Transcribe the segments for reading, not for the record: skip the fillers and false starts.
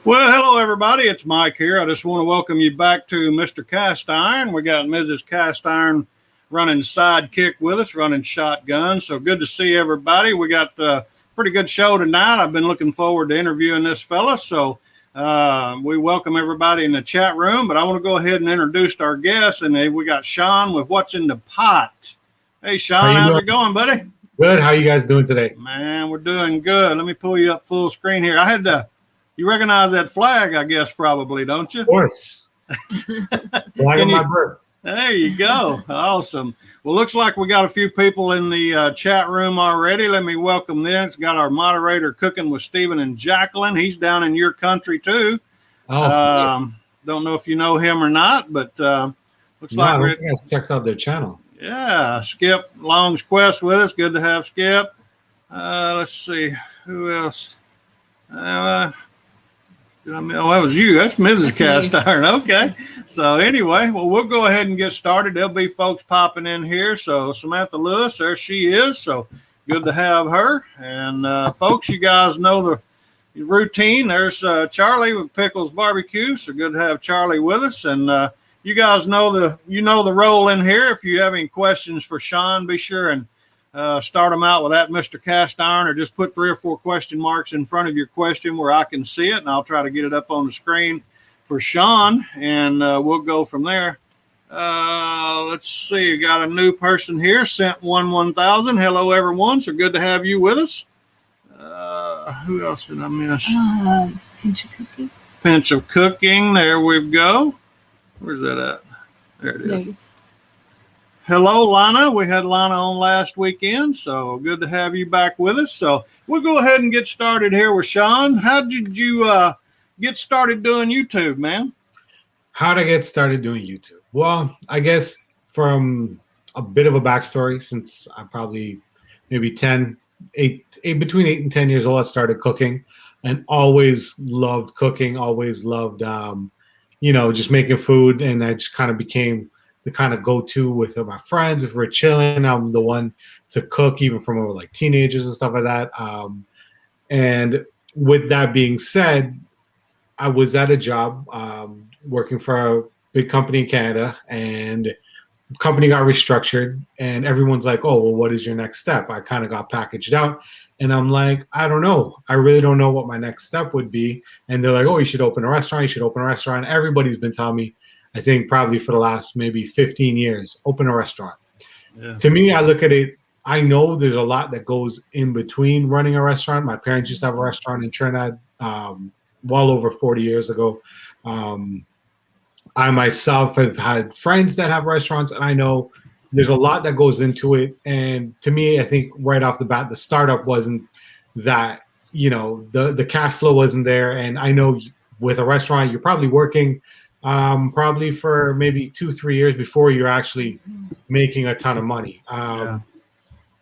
Well, hello, everybody. It's Mike here. I just want to welcome you back to Mr. Cast Iron. We got Mrs. Cast Iron running sidekick with us, running shotgun. So good to see everybody. We got a pretty good show tonight. I've been looking forward to interviewing this fella. So we welcome everybody in the chat room. But I want to go ahead and introduce our guests. And we got Sean with What's in the Pot. Hey, Sean, how's it going, buddy? Good. How you guys doing today? Man, we're doing good. Let me pull you up full screen here. I had to. You recognize that flag, I guess, probably, don't you? Of course. Flag of my birth. There you go. Awesome. Well, looks like we got a few people in the chat room already. Let me welcome them. It's got our moderator Cooking with Stephen and Jacqueline. He's down in your country, too. Oh. Don't know if you know him or not, but looks like I think I've checked out their channel. Yeah. Skip Long's Quest with us. Good to have Skip. Let's see. Who else? Oh, that was you. That's Mrs. Cast Iron. Okay. So anyway, well, we'll go ahead and get started. There'll be folks popping in here. So Samantha Lewis, there she is. So good to have her. And folks, you guys know the routine. There's Charlie with Pickles Barbecue. So good to have Charlie with us. And you guys know the role in here. If you have any questions for Sean, be sure and start them out with that Mr. Cast Iron, or just put 3 or 4 question marks in front of your question where I can see it, and I'll try to get it up on the screen for Sean, and we'll go from there. Let's see. We got a new person here, Sent 1000. Hello, everyone. So good to have you with us. Who else did I miss? Pinch of Cooking. Pinch of Cooking. There we go. Where's that at? There it is. Hello, Lana. We had Lana on last weekend, so good to have you back with us. So we'll go ahead and get started here with Sean. How did you get started doing YouTube, man? How to get started doing YouTube? Well, I guess from a bit of a backstory, since I'm probably maybe between 8 and 10 years old, I started cooking and always loved cooking, always loved, just making food. And I just kind of became the kind of go-to with my friends. If we're chilling, I'm the one to cook, even from like teenagers and stuff like that. And with that being said, I was at a job working for a big company in Canada, and the company got restructured, and everyone's like, oh, well, what is your next step? I kind of got packaged out, and I'm like, I don't know. I really don't know what my next step would be. And they're like, oh, you should open a restaurant. You should open a restaurant. Everybody's been telling me, I think probably for the last maybe 15 years, open a restaurant. Yeah. To me, I look at it, I know there's a lot that goes in between running a restaurant. My parents used to have a restaurant in Trinidad well over 40 years ago. I myself have had friends that have restaurants, and I know there's a lot that goes into it. And to me, I think right off the bat, the startup wasn't that, the cash flow wasn't there. And I know with a restaurant, you're probably working probably for maybe 2-3 years before you're actually making a ton of money.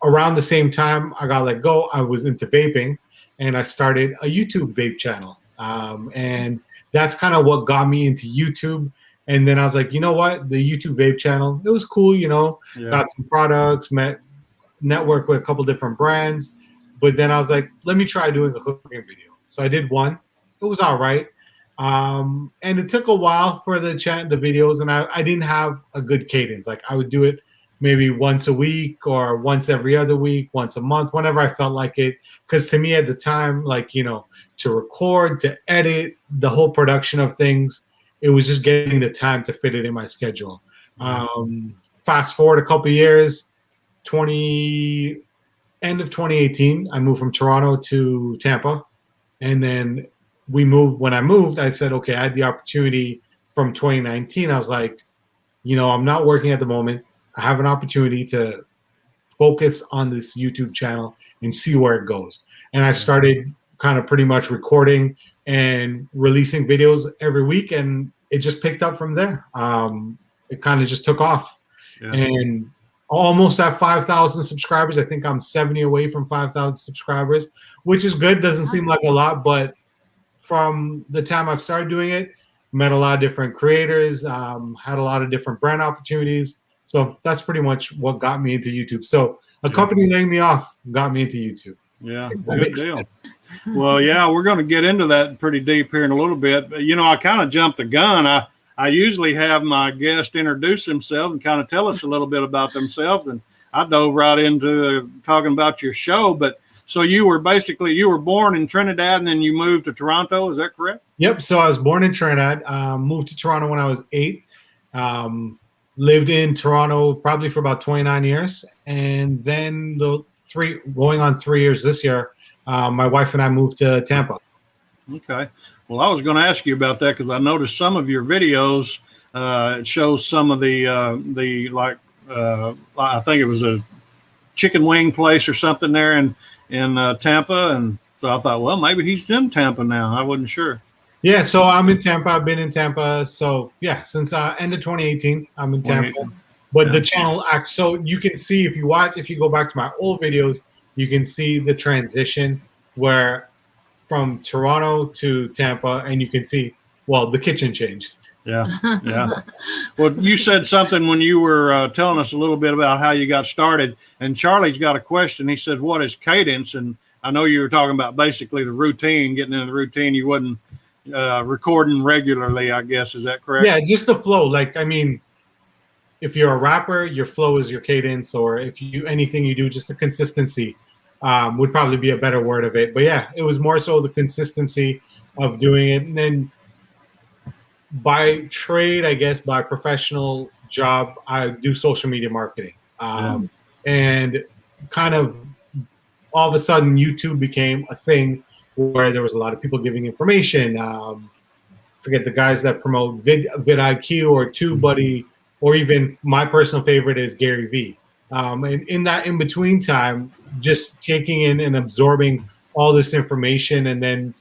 Around the same time I got let go, I was into vaping, and I started a YouTube vape channel. And that's kind of what got me into YouTube. And then I was like, you know what? The YouTube vape channel, it was cool, got some products, networked with a couple different brands. But then I was like, let me try doing a cooking video. So I did one. It was all right. And it took a while for the videos, and I didn't have a good cadence. Like I would do it maybe once a week or once every other week, once a month, whenever I felt like it. Because to me at the time, to record, to edit, the whole production of things, it was just getting the time to fit it in my schedule. Fast forward a couple of years, end of 2018, I moved from Toronto to Tampa, and then when I moved, I said, okay, I had the opportunity from 2019. I was like, I'm not working at the moment. I have an opportunity to focus on this YouTube channel and see where it goes. And I started kind of pretty much recording and releasing videos every week, and it just picked up from there. It kind of just took off. Yeah. And almost at 5,000 subscribers. I think I'm 70 away from 5,000 subscribers, which is good. Doesn't seem like a lot, but from the time I've started doing it, met a lot of different creators, had a lot of different brand opportunities. So that's pretty much what got me into YouTube. So a company laying me off got me into YouTube. Yeah, That good makes deal. sense. Well, yeah, we're going to get into that pretty deep here in a little bit. But, I kind of jumped the gun. I usually have my guest introduce themselves and kind of tell us a little bit about themselves. And I dove right into talking about your show. But so you were born in Trinidad and then you moved to Toronto. Is that correct? Yep. So I was born in Trinidad, moved to Toronto when I was 8. Lived in Toronto probably for about 29 years. And then going on 3 years this year, my wife and I moved to Tampa. Okay. Well, I was going to ask you about that because I noticed some of your videos. It shows some of the I think it was a chicken wing place or something there in Tampa, and so I thought, well, maybe he's in Tampa now. I wasn't sure. Yeah, so I'm in Tampa. I've been in Tampa. So yeah, since end of 2018, I'm in Tampa. But Yeah. the channel so you can see if you go back to my old videos, you can see the transition where from Toronto to Tampa, and you can see, well, the kitchen changed. Yeah, yeah. Well, you said something when you were telling us a little bit about how you got started, and Charlie's got a question. He said, what is cadence? And I know you were talking about basically the routine, getting into the routine. You wasn't recording regularly, I guess. Is that correct? Yeah, just the flow. Like, I mean, if you're a rapper, your flow is your cadence, or if anything you do, just the consistency would probably be a better word of it. But yeah, it was more so the consistency of doing it. And then by trade, I guess, by professional job, I do social media marketing. And kind of all of a sudden, YouTube became a thing where there was a lot of people giving information. Forget the guys that promote vidIQ or TubeBuddy, or even my personal favorite is Gary Vee. And in that in-between time, just taking in and absorbing all this information, and then,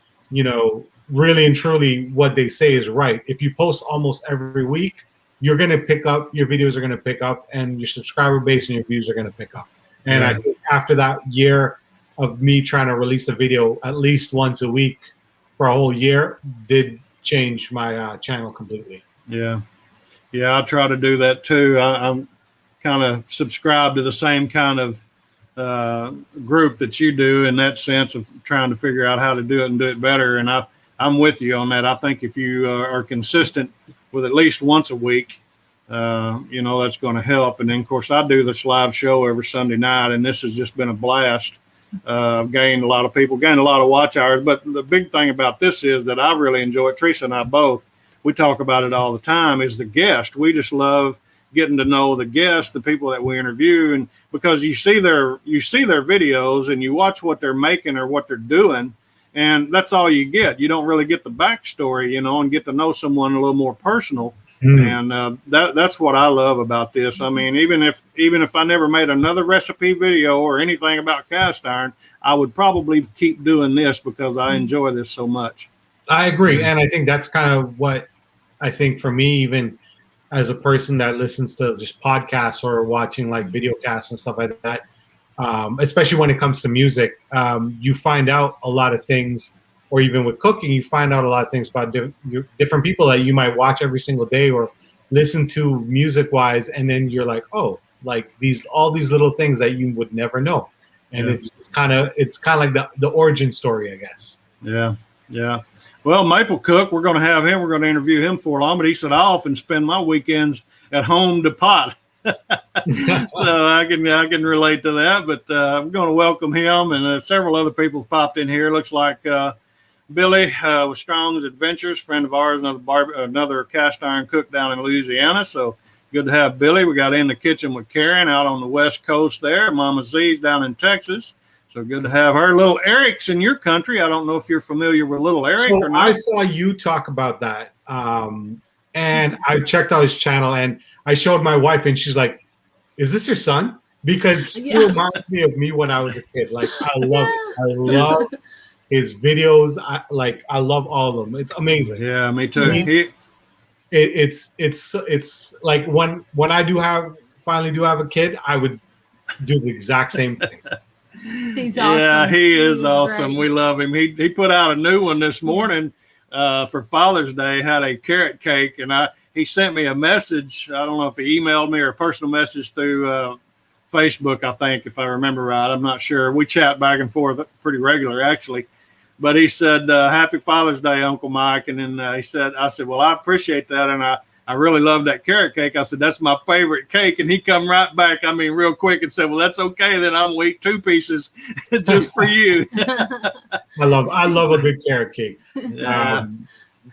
really and truly what they say is right. If you post almost every week, you're going to pick up, your videos are going to pick up, and your subscriber base and your views are going to pick up. And I think after that year of me trying to release a video at least once a week for a whole year did change my channel completely. Yeah. Yeah, I try to do that too. I'm kind of subscribed to the same kind of group that you do in that sense of trying to figure out how to do it and do it better. And I'm with you on that. I think if you are consistent with at least once a week, that's going to help. And then, of course, I do this live show every Sunday night, and this has just been a blast. I've gained a lot of people, gained a lot of watch hours. But the big thing about this is that I really enjoy it. Teresa and I both, we talk about it all the time, is the guest. We just love getting to know the guests, the people that we interview, and because you see their videos and you watch what they're making or what they're doing, and that's all you get. You don't really get the backstory, and get to know someone a little more personal. And that's what I love about this. I mean, even if I never made another recipe video or anything about cast iron, I would probably keep doing this because I enjoy this so much. I agree. And I think that's kind of what I think for me, even as a person that listens to just podcasts or watching like video casts and stuff like that, especially when it comes to music, you find out a lot of things, or even with cooking, you find out a lot of things about different people that you might watch every single day or listen to music wise. And then you're like, oh, like all these little things that you would never know. And it's kind of like the origin story, I guess. Yeah. Yeah. Well, Maple Cook, we're going to have him. We're going to interview him for long, but he said I often spend my weekends at home to pot. So I can relate to that. But I'm going to welcome him, and several other people popped in here. Looks like Billy with Strong's Adventures, friend of ours, another cast iron cook down in Louisiana. So good to have Billy. We got In the Kitchen with Karen out on the West Coast there. Mama Z's down in Texas. So good to have her. Little Eric's in your country. I don't know if you're familiar with Little Eric or not. I saw you talk about that. And I checked out his channel, and I showed my wife, and she's like, is this your son? Because he reminds me of me when I was a kid. Like, I love it. I love his videos. I love all of them. It's amazing. Yeah, me too. It's like when I finally do have a kid, I would do the exact same thing. He's awesome. Yeah, he is awesome. Great. We love him. He put out a new one this morning for Father's Day, had a carrot cake, and he sent me a message. I don't know if he emailed me or a personal message through Facebook, I think, if I remember right. I'm not sure. We chat back and forth pretty regular, actually. But he said, "Happy Father's Day, Uncle Mike." And then I said, "Well, I appreciate that, and I really love that carrot cake." I said, "That's my favorite cake." And he come right back, real quick, and said, "Well, that's okay. Then I'm gonna eat 2 pieces just for you." I love a good carrot cake. Yeah.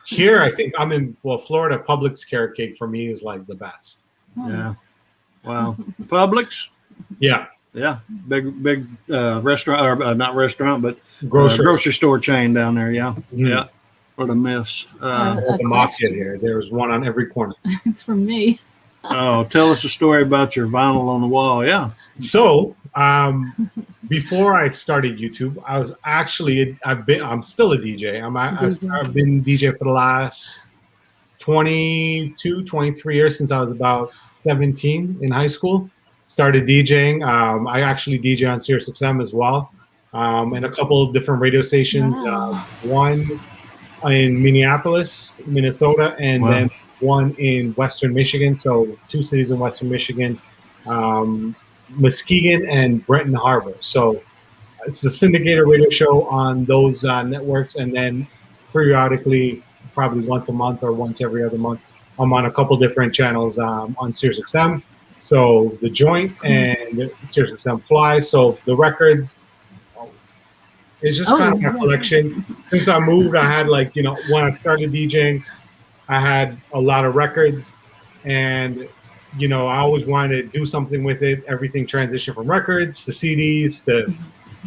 Here, I think I'm in Florida. Publix carrot cake for me is like the best. Yeah. Wow. Publix. Yeah. Yeah. Big restaurant, or not restaurant, but Grocery store chain down there. Yeah. Mhm. Yeah. What a miss. The mafia here. There's one on every corner. It's from me. Oh, tell us a story about your vinyl on the wall. Yeah. So, before I started YouTube, I was actually I'm still a DJ. I've been DJ for the last 22, 23 years, since I was about 17 in high school. Started DJing. I actually DJ on SiriusXM as well, and a couple of different radio stations. Wow. One in Minneapolis, Minnesota, and then one in Western Michigan. So 2 cities in Western Michigan, Muskegon and Brenton Harbor. So it's a syndicated radio show on those networks, and then periodically, probably once a month or once every other month, I'm on a couple different channels on SiriusXM. So The Joint and SiriusXM Fly. So the records, it's just kind of my collection. Since I moved, I had when I started DJing, I had a lot of records, and I always wanted to do something with it. Everything transitioned from records to CDs to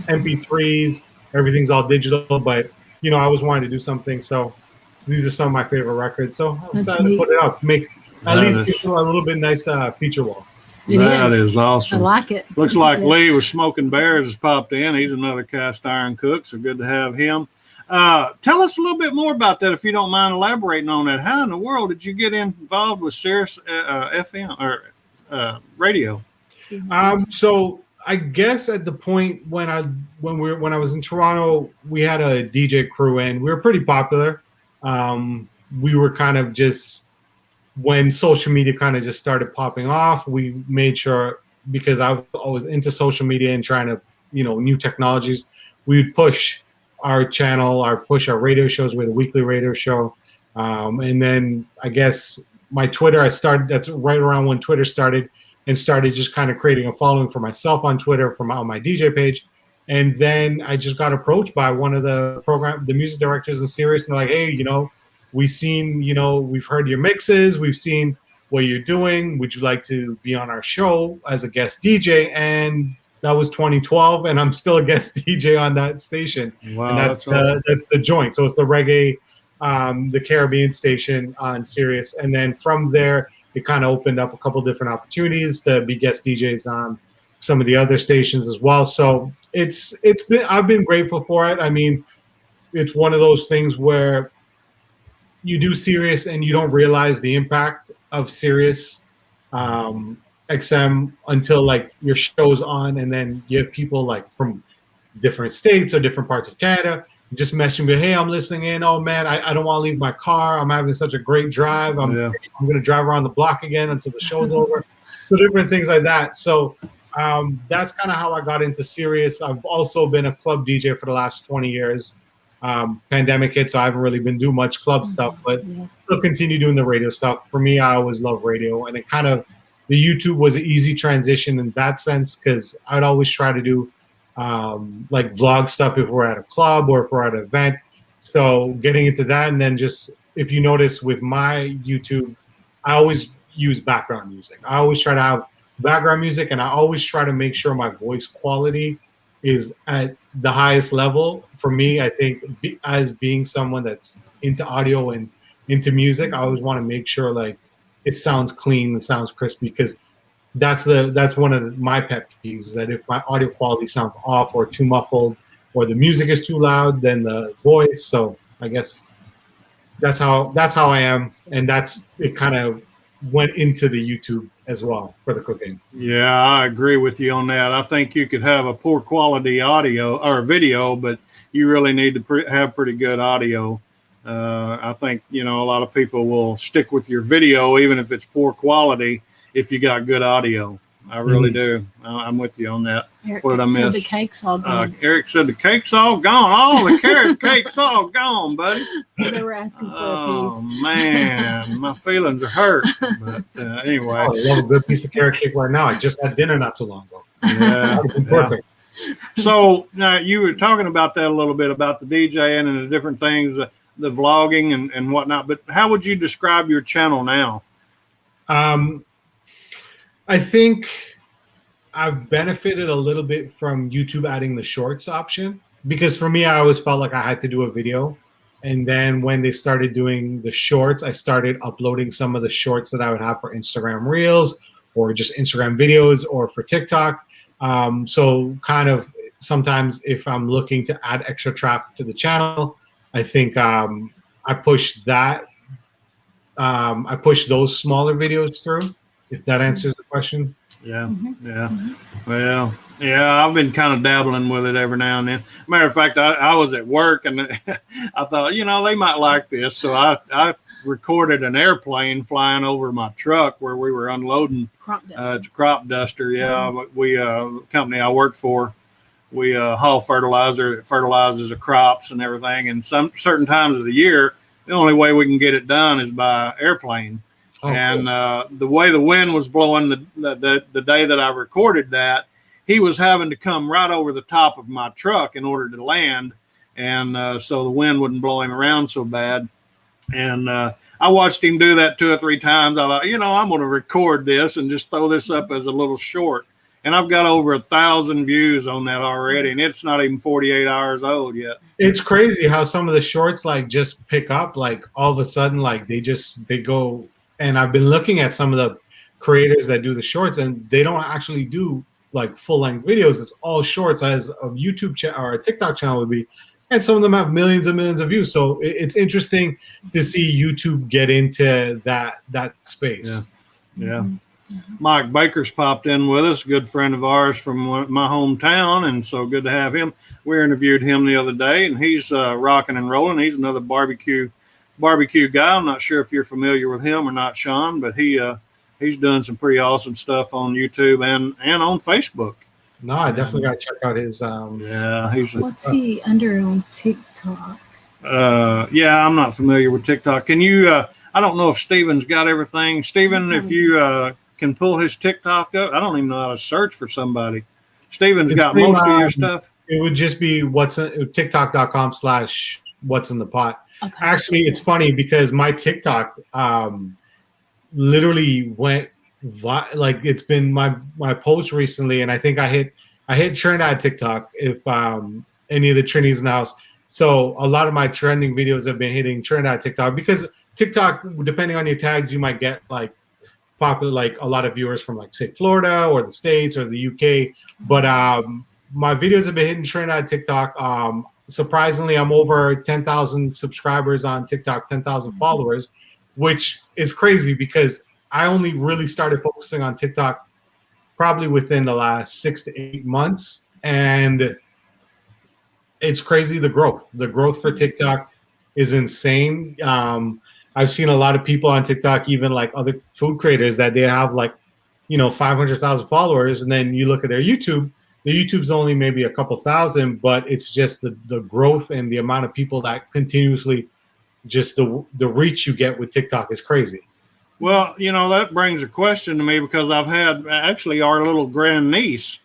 MP3s. Everything's all digital, but I always wanted to do something. So these are some of my favorite records. So I decided to put it up. Gives a little bit nice feature wall. That is awesome. I like it. Looks like Lee with Smoking Bears has popped in. He's another cast iron cook, so good to have him. Tell us a little bit more about that, if you don't mind elaborating on that. How in the world did you get involved with Sirius FM or radio? So I guess at the point when I was in Toronto, we had a DJ crew, and we were pretty popular. We were kind of just, when social media kind of just started popping off, we made sure, because I was into social media and trying to, new technologies, we would push our channel, push our radio shows with a weekly radio show. And then I guess my Twitter, that's right around when Twitter started, and started just kind of creating a following for myself on Twitter on my DJ page. And then I just got approached by one of the music directors in Sirius, and they're like, "Hey, we've heard your mixes, we've seen what you're doing. Would you like to be on our show as a guest DJ?" And that was 2012, and I'm still a guest DJ on that station. Wow, and that's The Joint. So it's the reggae, the Caribbean station on Sirius. And then from there, it kind of opened up a couple different opportunities to be guest DJs on some of the other stations as well. So I've been grateful for it. It's one of those things where you do Sirius and you don't realize the impact of Sirius XM until your show's on, and then you have people from different states or different parts of Canada just messaging me, "Hey, I'm listening in. Oh man, I don't want to leave my car. I'm having such a great drive. I'm going to drive around the block again until the show's over." So different things like that. So that's kind of how I got into Sirius. I've also been a club DJ for the last 20 years. Pandemic hit, so I haven't really been doing much club stuff, but still continue doing the radio stuff. For me, I always love radio, and the YouTube was an easy transition in that sense, because I'd always try to do vlog stuff if we're at a club or if we're at an event. So getting into that, and then just, if you notice with my YouTube, I always use background music. I always try to have background music, and I always try to make sure my voice quality is at the highest level. For me, I think as being someone that's into audio and into music, I always want to make sure it sounds clean, it sounds crispy, because that's one of my pet peeves, is that if my audio quality sounds off or too muffled, or the music is too loud, then the voice. So I guess that's how I am, and it kind of went into the YouTube as well for the cooking. Yeah, I agree with you on that. I think you could have a poor quality audio or video, but you really need to have pretty good audio. I think, a lot of people will stick with your video, even if it's poor quality, if you got good audio. I really do. I'm with you on that. Eric What did I said miss? the cake's all gone. Eric said the cake's all gone. All the carrot cake's all gone, buddy. They were asking for a Oh piece. man, my feelings are hurt. But anyway, Oh, I love a good piece of carrot cake right now. I just had dinner not too long ago. yeah, That would be yeah. perfect. So now you were talking about that a little bit about the DJing and the different things, the vlogging and whatnot. But how would you describe your channel now? I think I've benefited a little bit from YouTube adding the shorts option, because for me, I always felt like I had to do a video. And then when they started doing the shorts, I started uploading some of the shorts that I would have for Instagram Reels or just Instagram videos or for TikTok. So kind of sometimes if I'm looking to add extra traffic to the channel, I think I push that. I push those smaller videos through, if that answers the question. Yeah, yeah. Well, yeah, I've been kind of dabbling with it every now and then. Matter of fact, I was at work and I thought, they might like this. So I recorded an airplane flying over my truck where we were unloading. Crop duster. It's a crop duster. Yeah, we company I work for, we haul fertilizer that fertilizes the crops and everything. And some certain times of the year, the only way we can get it done is by airplane. Oh, And cool. the way the wind was blowing the day that I recorded that, he was having to come right over the top of my truck in order to land. And so the wind wouldn't blow him around so bad. And I watched him do that 2 or 3 times. I thought, I'm going to record this and just throw this up as a little short. And I've got over 1,000 views on that already. And it's not even 48 hours old yet. It's crazy how some of the shorts just pick up, all of a sudden, they go. And I've been looking at some of the creators that do the shorts, and they don't actually do full-length videos. It's all shorts, as a YouTube channel or a TikTok channel would be. And some of them have millions and millions of views. So it's interesting to see YouTube get into that space. Yeah. Mike Baker's popped in with us, a good friend of ours from my hometown, and so good to have him. We interviewed him the other day, and he's rocking and rolling. He's another barbecue guy. I'm not sure if you're familiar with him or not, Sean, but he's doing some pretty awesome stuff on YouTube and on Facebook. No, I definitely got to check out his. What's he under on TikTok? Yeah, I'm not familiar with TikTok. Can you? I don't know if Steven's got everything. Steven, if you can pull his TikTok up, I don't even know how to search for somebody. Steven's got most of your stuff. It would just be TikTok.com/what's in the pot. Okay. Actually, it's funny because my TikTok literally went it's been my post recently, and I think I hit Trinidad TikTok if any of the Trinities in the house. So a lot of my trending videos have been hitting Trinidad TikTok, because TikTok, depending on your tags, you might get popular a lot of viewers from say Florida or the States or the UK. But my videos have been hitting Trinidad TikTok. Surprisingly, I'm over 10,000 subscribers on TikTok, 10,000 followers, which is crazy because I only really started focusing on TikTok probably within the last 6 to 8 months. And it's crazy, the growth for TikTok is insane. I've seen a lot of people on TikTok, even other food creators, that they have 500,000 followers. And then you look at their YouTube, the YouTube's only maybe a couple thousand, but it's just the growth and the amount of people that continuously, just the reach you get with TikTok is crazy. Well, that brings a question to me, because I've had actually our little great niece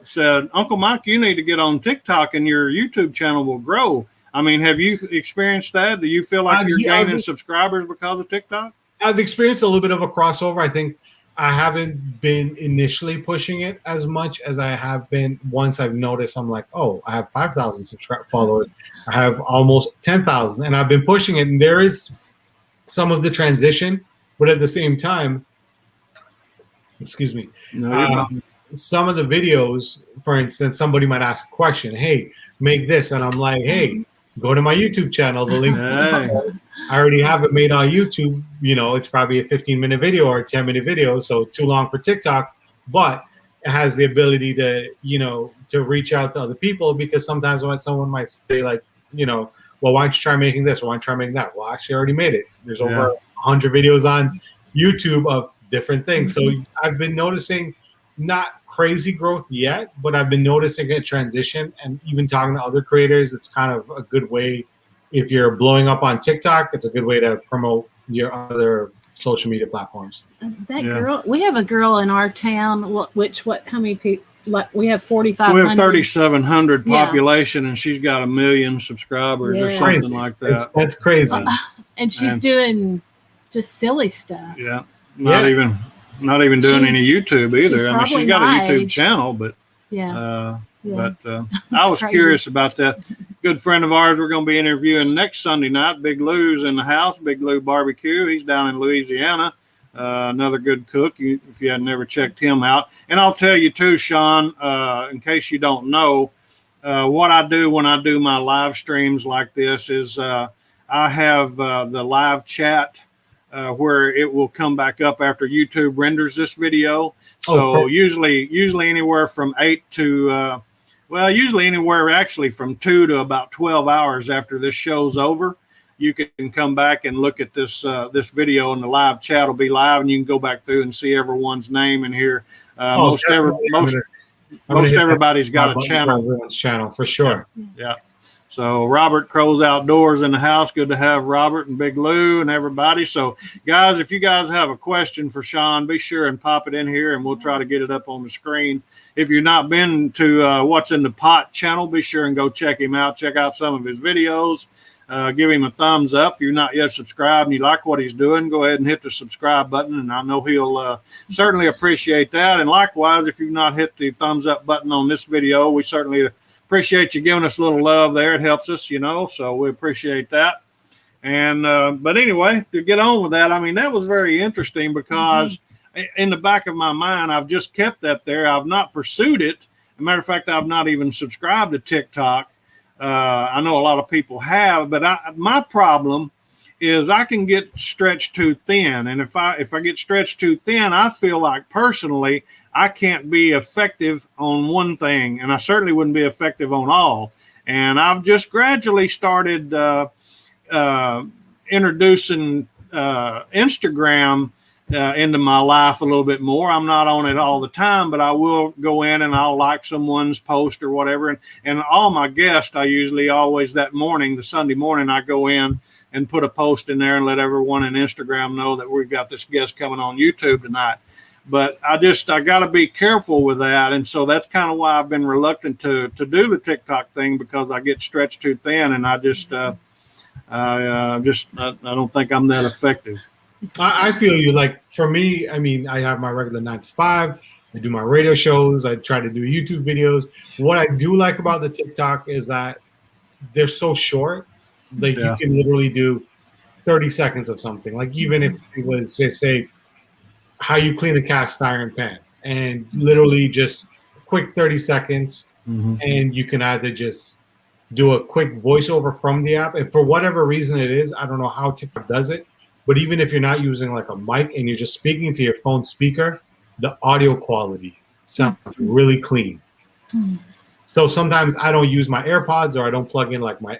said, Uncle Mike, you need to get on TikTok and your YouTube channel will grow. I mean, have you experienced that? Do you feel like you're gaining subscribers because of TikTok? I've experienced a little bit of a crossover. I think I haven't been initially pushing it as much as I have been once I've noticed. I'm like, oh, I have 5,000 followers. I have almost 10,000, and I've been pushing it. And there is some of the transition, but at the same time, excuse me, some of the videos, for instance, somebody might ask a question, hey, make this. And I'm like, hey, go to my YouTube channel. The link. I already have it made on YouTube. It's probably a 15-minute video or a 10-minute video, so too long for TikTok, but it has the ability to, to reach out to other people, because sometimes when someone might say well, why don't you try making this? Or why don't you try making that? Well, actually, I already made it. There's over 100 videos on YouTube of different things. So I've been noticing not crazy growth yet, but I've been noticing a transition, and even talking to other creators, it's kind of a good way. If you're blowing up on TikTok, it's a good way to promote your other social media platforms. That girl, we have a girl in our town. How many people? Like, we have 4,500. We have 3,700 population, and she's got 1 million subscribers or something like that. That's crazy. And she's doing just silly stuff. Yeah, not even doing any YouTube either. I mean, she's got a YouTube channel, but But I was curious about that. Good friend of ours we're going to be interviewing next Sunday night. Big Lou's in the house. Big Lou Barbecue. He's down in Louisiana. Another good cook, if you had never checked him out. And I'll tell you too, Sean, in case you don't know, what I do when I do my live streams like this is I have the live chat where it will come back up after YouTube renders this video. So usually anywhere from 8 to, usually anywhere actually from 2 to about 12 hours after this show's over. You can come back and look at this this video, and the live chat will be live, and you can go back through and see everyone's name in here. Most everybody's got a channel. Everyone's channel for sure. Yeah. So Robert Crow's Outdoors in the house. Good to have Robert and Big Lou and everybody. So guys, if you guys have a question for Sean, be sure and pop it in here, and we'll try to get it up on the screen. If you've not been to What's in the Pot channel, be sure and go check him out. Check out some of his videos. Give him a thumbs up. If you're not yet subscribed and you like what he's doing, go ahead and hit the subscribe button, and I know he'll certainly appreciate that. And likewise, if you've not hit the thumbs up button on this video, we certainly appreciate you giving us a little love there. It helps us, so we appreciate that. And but anyway, to get on with that, I mean, that was very interesting because in the back of my mind, I've just kept that there. I've not pursued it. As a matter of fact, I've not even subscribed to TikTok. I know a lot of people have, but my problem is I can get stretched too thin. And if I get stretched too thin, I feel like personally, I can't be effective on one thing, and I certainly wouldn't be effective on all. And I've just gradually started introducing Instagram into my life a little bit more. I'm not on it all the time, but I will go in and I'll like someone's post or whatever. And all my guests, I usually always that morning, the Sunday morning, I go in and put a post in there and let everyone in Instagram know that we've got this guest coming on YouTube tonight. But I got to be careful with that. And so that's kind of why I've been reluctant to do the TikTok thing, because I get stretched too thin, and I don't think I'm that effective. I feel you. Like for me, I mean, I have my regular 9 to 5. I do my radio shows. I try to do YouTube videos. What I do like about the TikTok is that they're so short. Like you can literally do 30 seconds of something. Like even if it was say how you clean a cast iron pan, and literally just a quick 30 seconds, and you can either just do a quick voiceover from the app. And for whatever reason it is, I don't know how TikTok does it, but even if you're not using like a mic and you're just speaking to your phone speaker, the audio quality sounds really clean. So sometimes I don't use my AirPods, or I don't plug in like my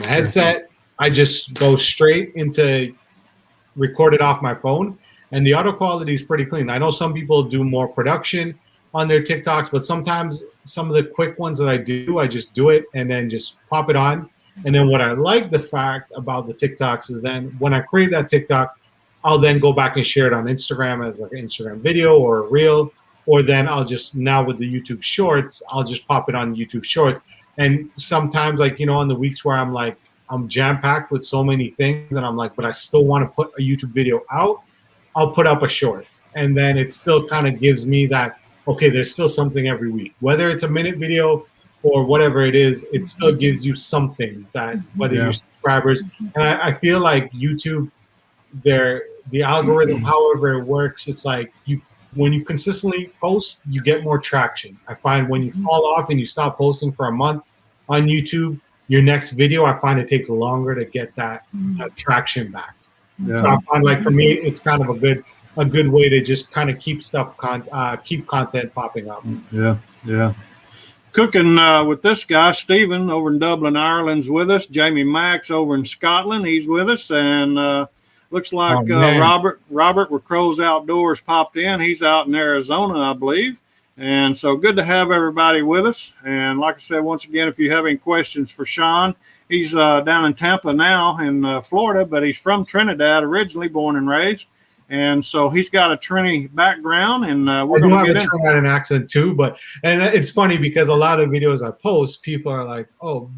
headset. I just go straight into record it off my phone, and the audio quality is pretty clean. I know some people do more production on their TikToks, but sometimes some of the quick ones that I do, I just do it and then just pop it on. And then what I like the fact about the TikToks is then when I create that TikTok, I'll then go back and share it on Instagram as like an Instagram video or a reel, or then I'll just, now with the YouTube Shorts, I'll just pop it on YouTube Shorts. And sometimes, like, on the weeks where I'm like, I'm jam-packed with so many things, and I'm like, but I still want to put a YouTube video out, I'll put up a short. And then it still kind of gives me that, okay, there's still something every week. Whether it's a minute video or whatever it is, it still gives you something that, whether you're subscribers. And I feel like YouTube, the algorithm, however it works, it's like when you consistently post, you get more traction. I find when you fall off and you stop posting for a month on YouTube, your next video, I find it takes longer to get that traction back. So I find, like, for me, it's kind of a good way to just kind of keep keep content popping up. Yeah. Cooking with this guy, Stephen, over in Dublin, Ireland's with us. Jamie Max over in Scotland, he's with us. And Looks like Oh, man. Robert with Crows Outdoors popped in. He's out in Arizona, I believe. And so good to have everybody with us. And like I said, once again, if you have any questions for Sean, he's down in Tampa now in Florida, but he's from Trinidad, originally born and raised. And so he's got a Trini background, and we're going to get in. Trinidad accent too, and it's funny because a lot of videos I post, people are like, "Oh,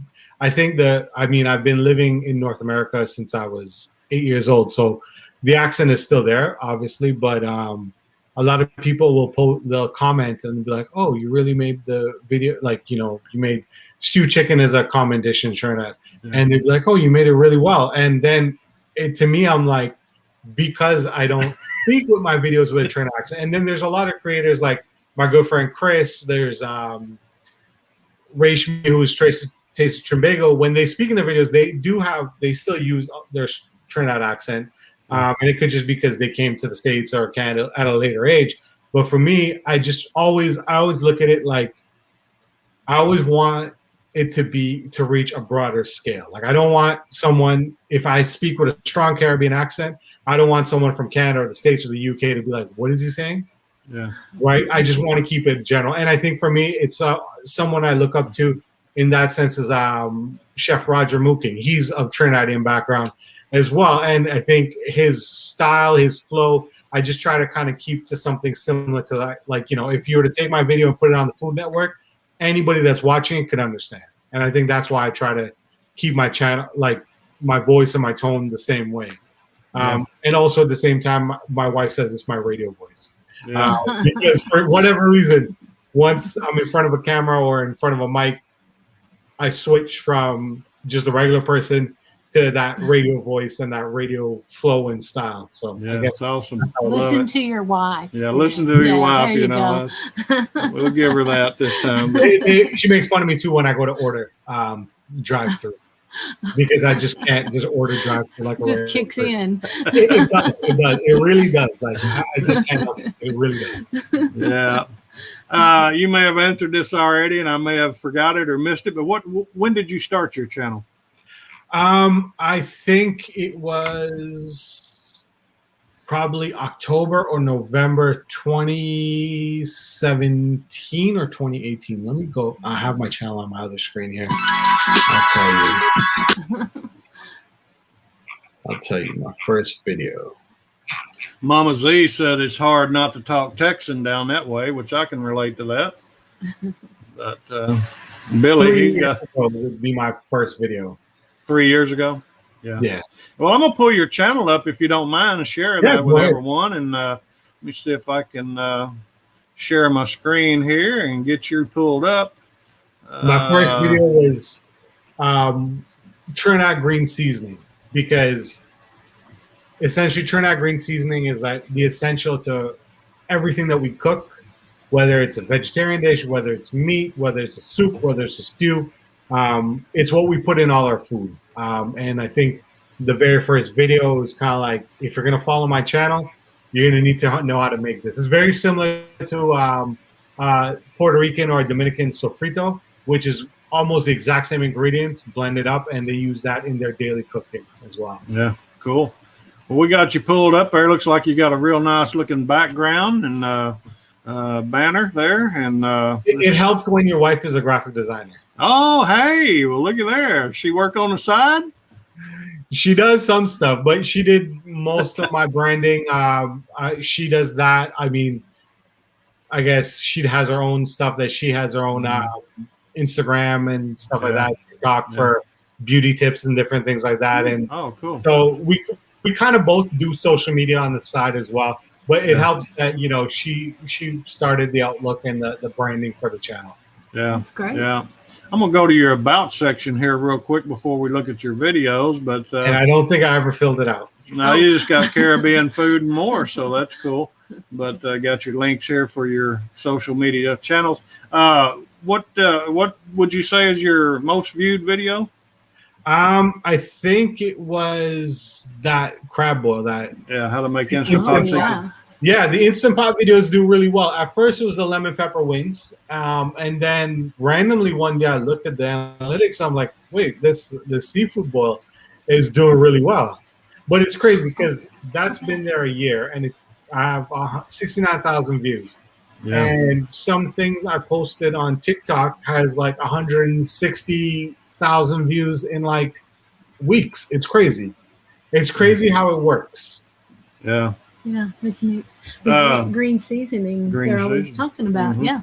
I've been living in North America since I was 8 years old, so the accent is still there, obviously." But a lot of people they'll comment and be like, "Oh, you really made the video, like you made stew chicken as a common dish in Trinidad," and they'd be like, "Oh, you made it really well." And then to me, I'm like, because I don't speak with my videos with a Trinidad accent. And then there's a lot of creators like my good friend Chris. There's Rashmi, who's Taste of Trimbago. When they speak in their videos, they still use their Trinidad accent. And it could just be because they came to the States or Canada at a later age. But for me, I always look at it like I always want it to reach a broader scale. Like I don't want someone, if I speak with a strong Caribbean accent, I don't want someone from Canada or the States or the UK to be like, "What is he saying?" Yeah. Right. I just want to keep it general. And I think for me, it's someone I look up to in that sense is Chef Roger Mooking. He's of Trinidadian background as well. And I think his style, his flow, I just try to kind of keep to something similar to that. Like, if you were to take my video and put it on the Food Network, anybody that's watching it could understand. And I think that's why I try to keep my channel, like my voice and my tone the same way. And also at the same time, my wife says it's my radio voice. Because for whatever reason, once I'm in front of a camera or in front of a mic, I switch from just a regular person to that radio voice and that radio flow and style. So yeah, that's awesome. Listen to your wife. Yeah, listen to your wife. We'll give her that this time. But. She makes fun of me too when I go to order drive-through. Because I just can't just order drive-through like it just kicks in. It does. It really does. Like I just can't help it. It really does. Yeah. You may have answered this already, and I may have forgot it or missed it. But when did you start your channel? I think it was probably October or November 2017 or 2018. Let me go. I have my channel on my other screen here. I'll tell you my first video. Mama Z said it's hard not to talk Texan down that way, which I can relate to that. But Billy, would be my first video. 3 years ago. Yeah. Well, I'm gonna pull your channel up if you don't mind and share that with everyone. And let me see if I can share my screen here and get you pulled up. My first video was Trinidad green seasoning, because essentially Trinidad green seasoning is like the essential to everything that we cook, whether it's a vegetarian dish, whether it's meat, whether it's a soup, whether it's a stew. It's what we put in all our food. And I think the very first video is kind of like, if you're going to follow my channel, you're going to need to know how to make this. It's very similar to Puerto Rican or Dominican sofrito, which is almost the exact same ingredients blended up, and they use that in their daily cooking as well. Yeah, cool. Well, we got you pulled up there. Looks like you got a real nice looking background and banner there. And it helps when your wife is a graphic designer. Oh, hey, well, look at there. She work on the side? She does some stuff, but she did most of my branding. She does that. I mean, I guess she has her own stuff that she has her own Instagram and stuff like that. TikTok for beauty tips and different things like that. And cool. So we kind of both do social media on the side as well. But it helps that, she started the outlook and the branding for the channel. Yeah. That's great. Yeah. I'm going to go to your about section here real quick before we look at your videos. But and I don't think I ever filled it out. No, you just got Caribbean food and more, so that's cool. But I got your links here for your social media channels. What would you say is your most viewed video? I think it was that crab boil. How to make instant pot chicken. Yeah, the Instant Pot videos do really well. At first, it was the lemon pepper wings. And then randomly one day I looked at the analytics. I'm like, wait, this seafood boil is doing really well. But it's crazy because that's been there a year, and I have 69,000 views. Yeah. And some things I posted on TikTok has like 160,000 views in like weeks. It's crazy. It's crazy how it works. Yeah. Yeah, it's neat. The green seasoning green they're always seasoning. talking about. Mhm. Yeah.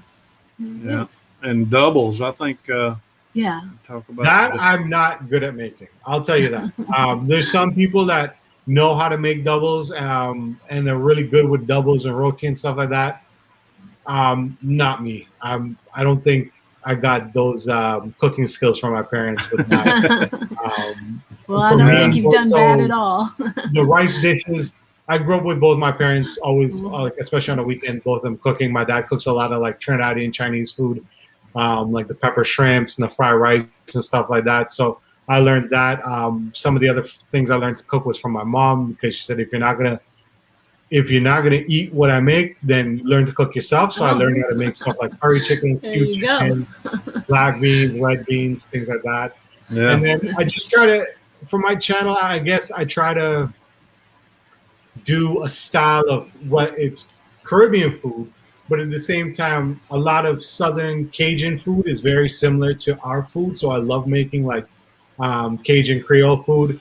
Yeah. Yes. And doubles, I think. Yeah. Talk about That I'm not good at making. I'll tell you that. There's some people that know how to make doubles, and they're really good with doubles and roti and stuff like that. Not me. I don't think I got those cooking skills from my parents. With my, Well, I for don't me, think you've done so bad at all. the rice dishes. I grew up with both my parents, always, like, especially on the weekend, both of them cooking. My dad cooks a lot of like Trinidadian Chinese food, like the pepper shrimps and the fried rice and stuff like that. So I learned that. Some of the other things I learned to cook was from my mom, because she said if you're not gonna eat what I make, then learn to cook yourself. So I learned how to make stuff like curry chicken, stewed chicken, black beans, red beans, things like that. Yeah. And then I just try to, for my channel, I guess I try to do a style of what it's Caribbean food, but at the same time, a lot of Southern Cajun food is very similar to our food. So I love making like Cajun Creole food.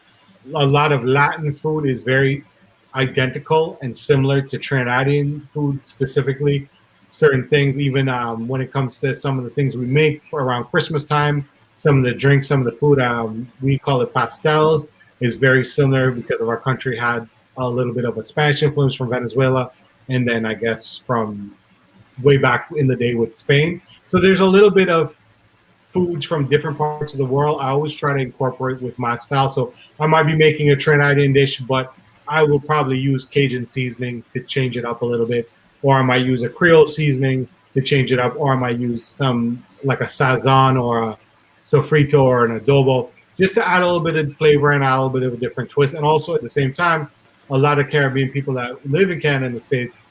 A lot of Latin food is very identical and similar to Trinidadian food, specifically certain things, even when it comes to some of the things we make for around Christmas time, some of the drinks, some of the food, we call it pastels, is very similar because of our country had a little bit of a Spanish influence from Venezuela, and then I guess from way back in the day with Spain. So there's a little bit of foods from different parts of the world I always try to incorporate with my style. So I might be making a Trinidadian dish, but I will probably use Cajun seasoning to change it up a little bit, or I might use a Creole seasoning to change it up, or I might use some like a sazon or a sofrito or an adobo, just to add a little bit of flavor and add a little bit of a different twist. And also at the same time, a lot of Caribbean people that live in Canada and the States,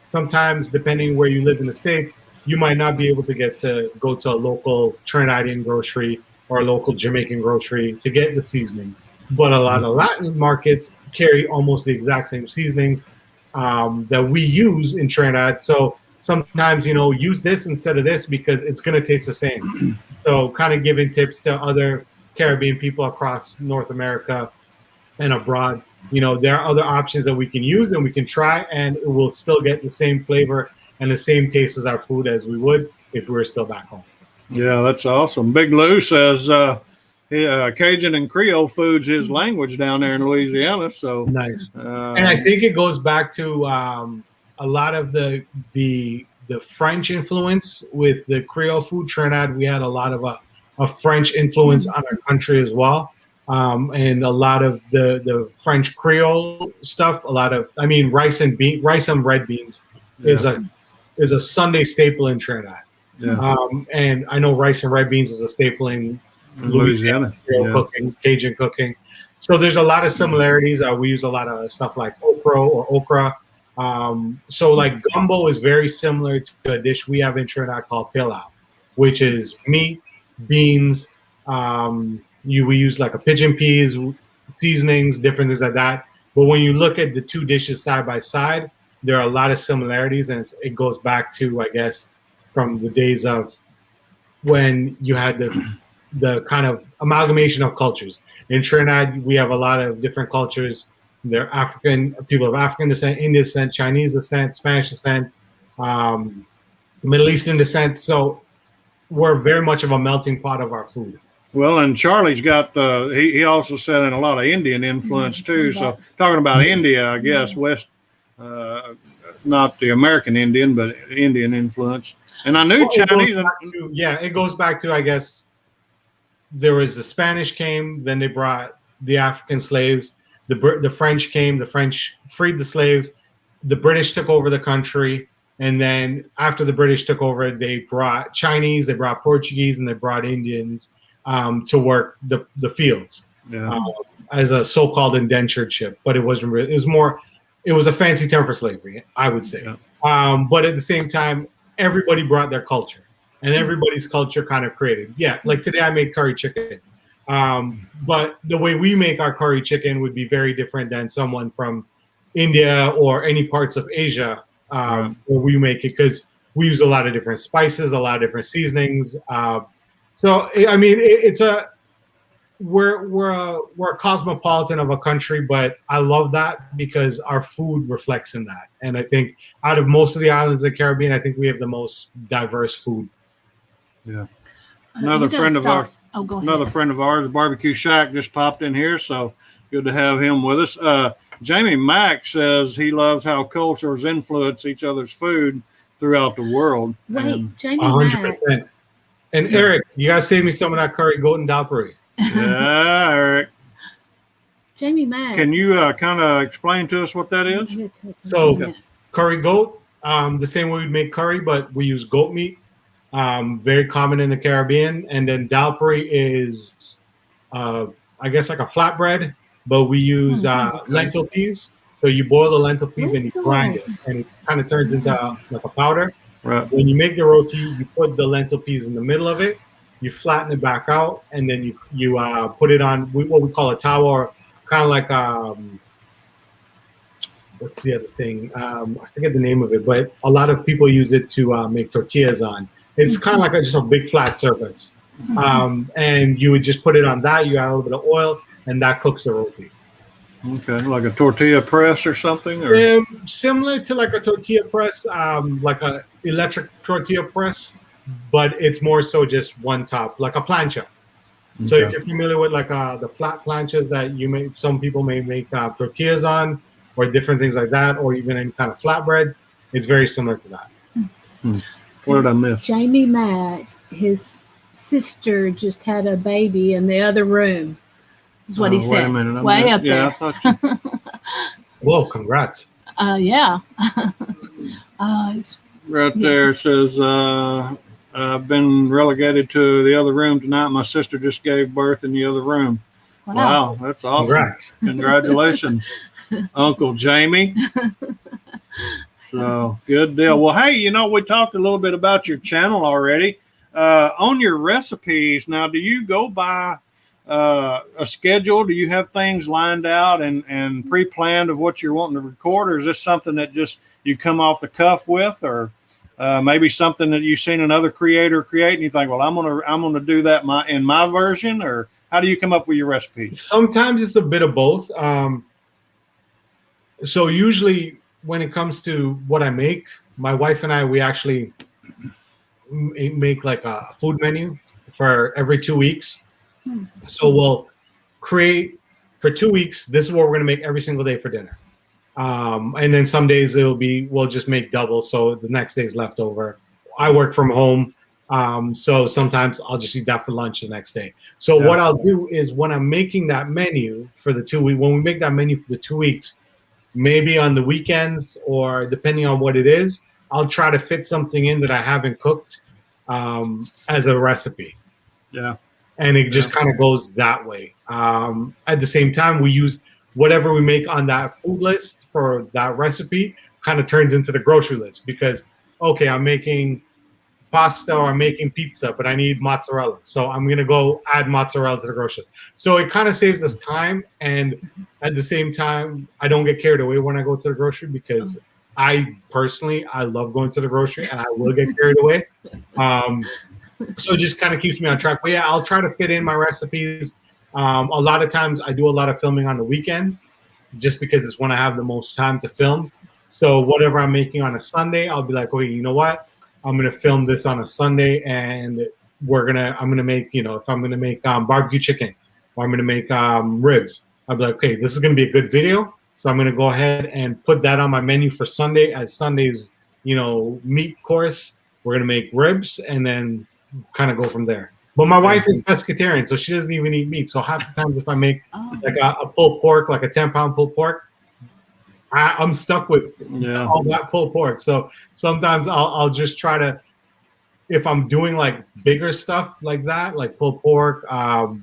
sometimes depending where you live in the States, you might not be able to go to a local Trinidadian grocery or a local Jamaican grocery to get the seasonings. But a lot of Latin markets carry almost the exact same seasonings that we use in Trinidad. So sometimes, use this instead of this because it's going to taste the same. So kind of giving tips to other Caribbean people across North America and abroad. There are other options that we can use and we can try, and it will still get the same flavor and the same taste as our food as we would if we were still back home. Yeah, that's awesome. Big Lou says Cajun and Creole food's his language down there in Louisiana. So nice. And I think it goes back to a lot of the French influence with the Creole food. Trinidad, we had a lot of a French influence on our country as well. And a lot of the French Creole stuff, rice and red beans is a Sunday staple in Trinidad. Yeah. And I know rice and red beans is a staple in Louisiana Creole cooking, Cajun cooking. So there's a lot of similarities. We use a lot of stuff like okra. So like gumbo is very similar to a dish we have in Trinidad called pilau, which is meat, beans, we use like a pigeon peas, seasonings, different things like that. But when you look at the two dishes side by side, there are a lot of similarities, and it goes back to, I guess, from the days of when you had the kind of amalgamation of cultures. In Trinidad, we have a lot of different cultures. They're African, people of African descent, Indian descent, Chinese descent, Spanish descent, Middle Eastern descent. So we're very much of a melting pot of our food. Well, and Charlie's got, he also said in a lot of Indian influence too. So talking about India, I guess, West, not the American Indian, but Indian influence. And I knew Chinese. It goes back to, I guess, there was the Spanish came, then they brought the African slaves. The French came, the French freed the slaves. The British took over the country. And then after the British took over, they brought Chinese, they brought Portuguese, and they brought Indians to work the fields as a so-called indentured ship, but it wasn't really. It was a fancy term for slavery, I would say. Yeah. But at the same time, everybody brought their culture, and everybody's culture kind of created. Yeah, like today I made curry chicken. But the way we make our curry chicken would be very different than someone from India or any parts of Asia where we make it, because we use a lot of different spices, a lot of different seasonings. So I mean, we're a cosmopolitan of a country, but I love that because our food reflects in that. And I think out of most of the islands of the Caribbean, I think we have the most diverse food. Yeah. Another friend of ours, Barbecue Shack, just popped in here, so good to have him with us. Jamie Mack says he loves how cultures influence each other's food throughout the world. Wait, Jamie 100%. And Eric, you gotta save me some of that curry goat and dal-puri. Yeah, Eric. Jamie Mack. Can you kind of explain to us what that is? So, curry goat, the same way we make curry, but we use goat meat. Very common in the Caribbean. And then dal-puri is, I guess, like a flatbread, but we use lentil peas. So you boil the lentil peas and you grind it, and it kind of turns into like a powder. Right. When you make the roti, you put the lentil peas in the middle of it, you flatten it back out, and then you put it on what we call a tawa, or kind of like what's the other thing? I forget the name of it, but a lot of people use it to make tortillas on. It's kind of like just a big flat surface, and you would just put it on that. You add a little bit of oil, and that cooks the roti. Okay, like a tortilla press or something, or similar to like a tortilla press, like a electric tortilla press, but it's more so just one top, like a plancha. Okay. So if you're familiar with like the flat planchas that some people may make tortillas on, or different things like that, or even any kind of flatbreads, it's very similar to that. What did I miss? Jamie Mack, his sister just had a baby in the other room. Is what he said. Wait a minute. Way up there. I thought you... Whoa, congrats. Yeah. Right there it says, I've been relegated to the other room tonight. My sister just gave birth in the other room. Wow, that's awesome. Congrats. Congratulations, Uncle Jamie. So, good deal. Well, hey, we talked a little bit about your channel already. On your recipes, now, do you go by a schedule? Do you have things lined out and pre-planned of what you're wanting to record, or is this something that just you come off the cuff with, or maybe something that you've seen another creator create and you think, well, I'm gonna do that in my version? Or how do you come up with your recipes? Sometimes it's a bit of both. So usually when it comes to what I make, my wife and I, we actually make like a food menu for every 2 weeks. So we'll create for 2 weeks, this is what we're going to make every single day for dinner. And then some days we'll just make double, so the next day's leftover. I work from home, so sometimes I'll just eat that for lunch the next day. So what I'll do is when I'm making that menu for the 2 weeks, when we make that menu for the 2 weeks, maybe on the weekends or depending on what it is, I'll try to fit something in that I haven't cooked as a recipe. Yeah. And it just kind of goes that way. At the same time, we use whatever we make on that food list for that recipe kind of turns into the grocery list, because, okay, I'm making pasta or I'm making pizza, but I need mozzarella. So I'm going to go add mozzarella to the grocery list. So it kind of saves us time. And at the same time, I don't get carried away when I go to the grocery, because I love going to the grocery and I will get carried away. So it just kind of keeps me on track. But yeah, I'll try to fit in my recipes. A lot of times I do a lot of filming on the weekend just because it's when I have the most time to film. So whatever I'm making on a Sunday, I'll be like, okay, you know what? I'm going to film this on a Sunday, and I'm going to make, if I'm going to make barbecue chicken, or I'm going to make ribs, I'll be like, okay, this is going to be a good video. So I'm going to go ahead and put that on my menu for Sunday as Sunday's, meat course. We're going to make ribs and then kind of go from there. But my wife is pescatarian, so she doesn't even eat meat. So half the times if I make like a pulled pork, like a 10-pound pulled pork, I'm stuck with all that pulled pork. So sometimes I'll just try to, if I'm doing like bigger stuff like that, like pulled pork, I'll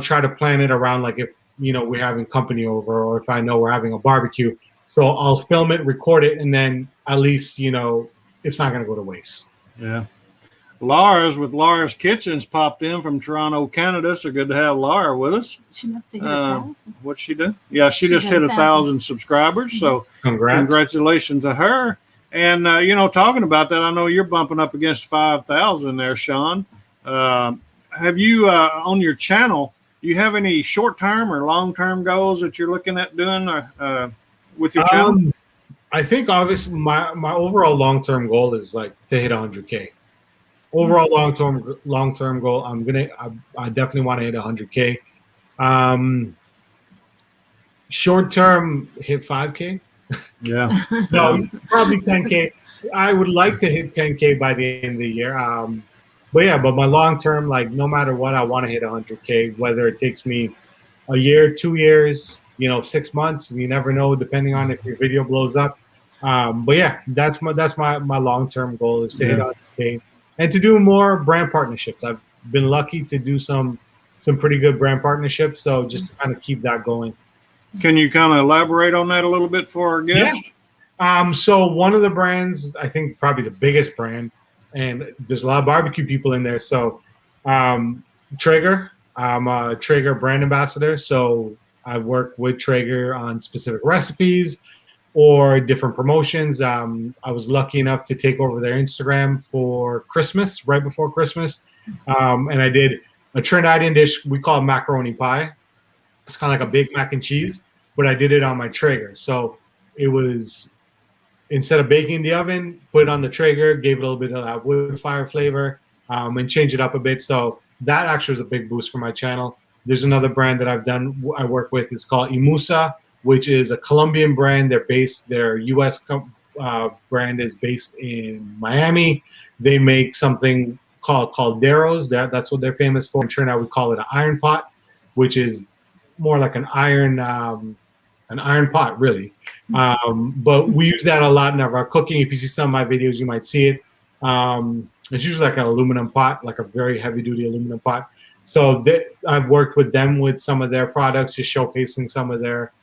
try to plan it around like if, we're having company over, or if I know we're having a barbecue. So I'll film it, record it, and then at least, it's not going to go to waste. Yeah. Laura's with Laura's Kitchens popped in from Toronto, Canada. So good to have Laura with us. She must have hit 1,000. What'd she do? Yeah, she just got hit 1,000. 1,000 subscribers. So Congrats. congratulations to her. And, you know, talking about that, I know you're bumping up against 5,000 there, Sean. Have you, on your channel, do you have any short-term or long-term goals that you're looking at doing with your channel? I think obviously my overall long-term goal is like to hit 100K. Overall long-term goal, I definitely want to hit 100K. Short-term, hit 5K. Yeah. No, probably 10K. I would like to hit 10K by the end of the year. But my long-term, like no matter what, I want to hit 100K. Whether it takes me a year, 2 years, 6 months, you never know, depending on if your video blows up. But yeah, that's my long-term goal is to hit 100K and to do more brand partnerships. I've been lucky to do some pretty good brand partnerships, so just to kind of keep that going. Can you kind of elaborate on that a little bit for our guests? Yeah. So one of the brands, I think probably the biggest brand, and there's a lot of barbecue people in there. So Traeger, I'm a Traeger brand ambassador. So I work with Traeger on specific recipes or different promotions. I was lucky enough to take over their Instagram for Christmas, right before Christmas. And I did a Trinidadian dish we call macaroni pie. It's kind of like a big mac and cheese, but I did it on my Traeger. So it was, instead of baking in the oven, put it on the Traeger, gave it a little bit of that wood fire flavor, and change it up a bit. So that actually was a big boost for my channel. There's another brand that I work with. It's called Imusa, which is a Colombian brand. Their U.S. brand is based in Miami. They make something called calderos. That's what they're famous for. In Trinidad, we call it an iron pot, which is more like an iron pot, really. But we use that a lot in our cooking. If you see some of my videos, you might see it. It's usually like an aluminum pot, like a very heavy-duty aluminum pot. So I've worked with them with some of their products, just showcasing some of their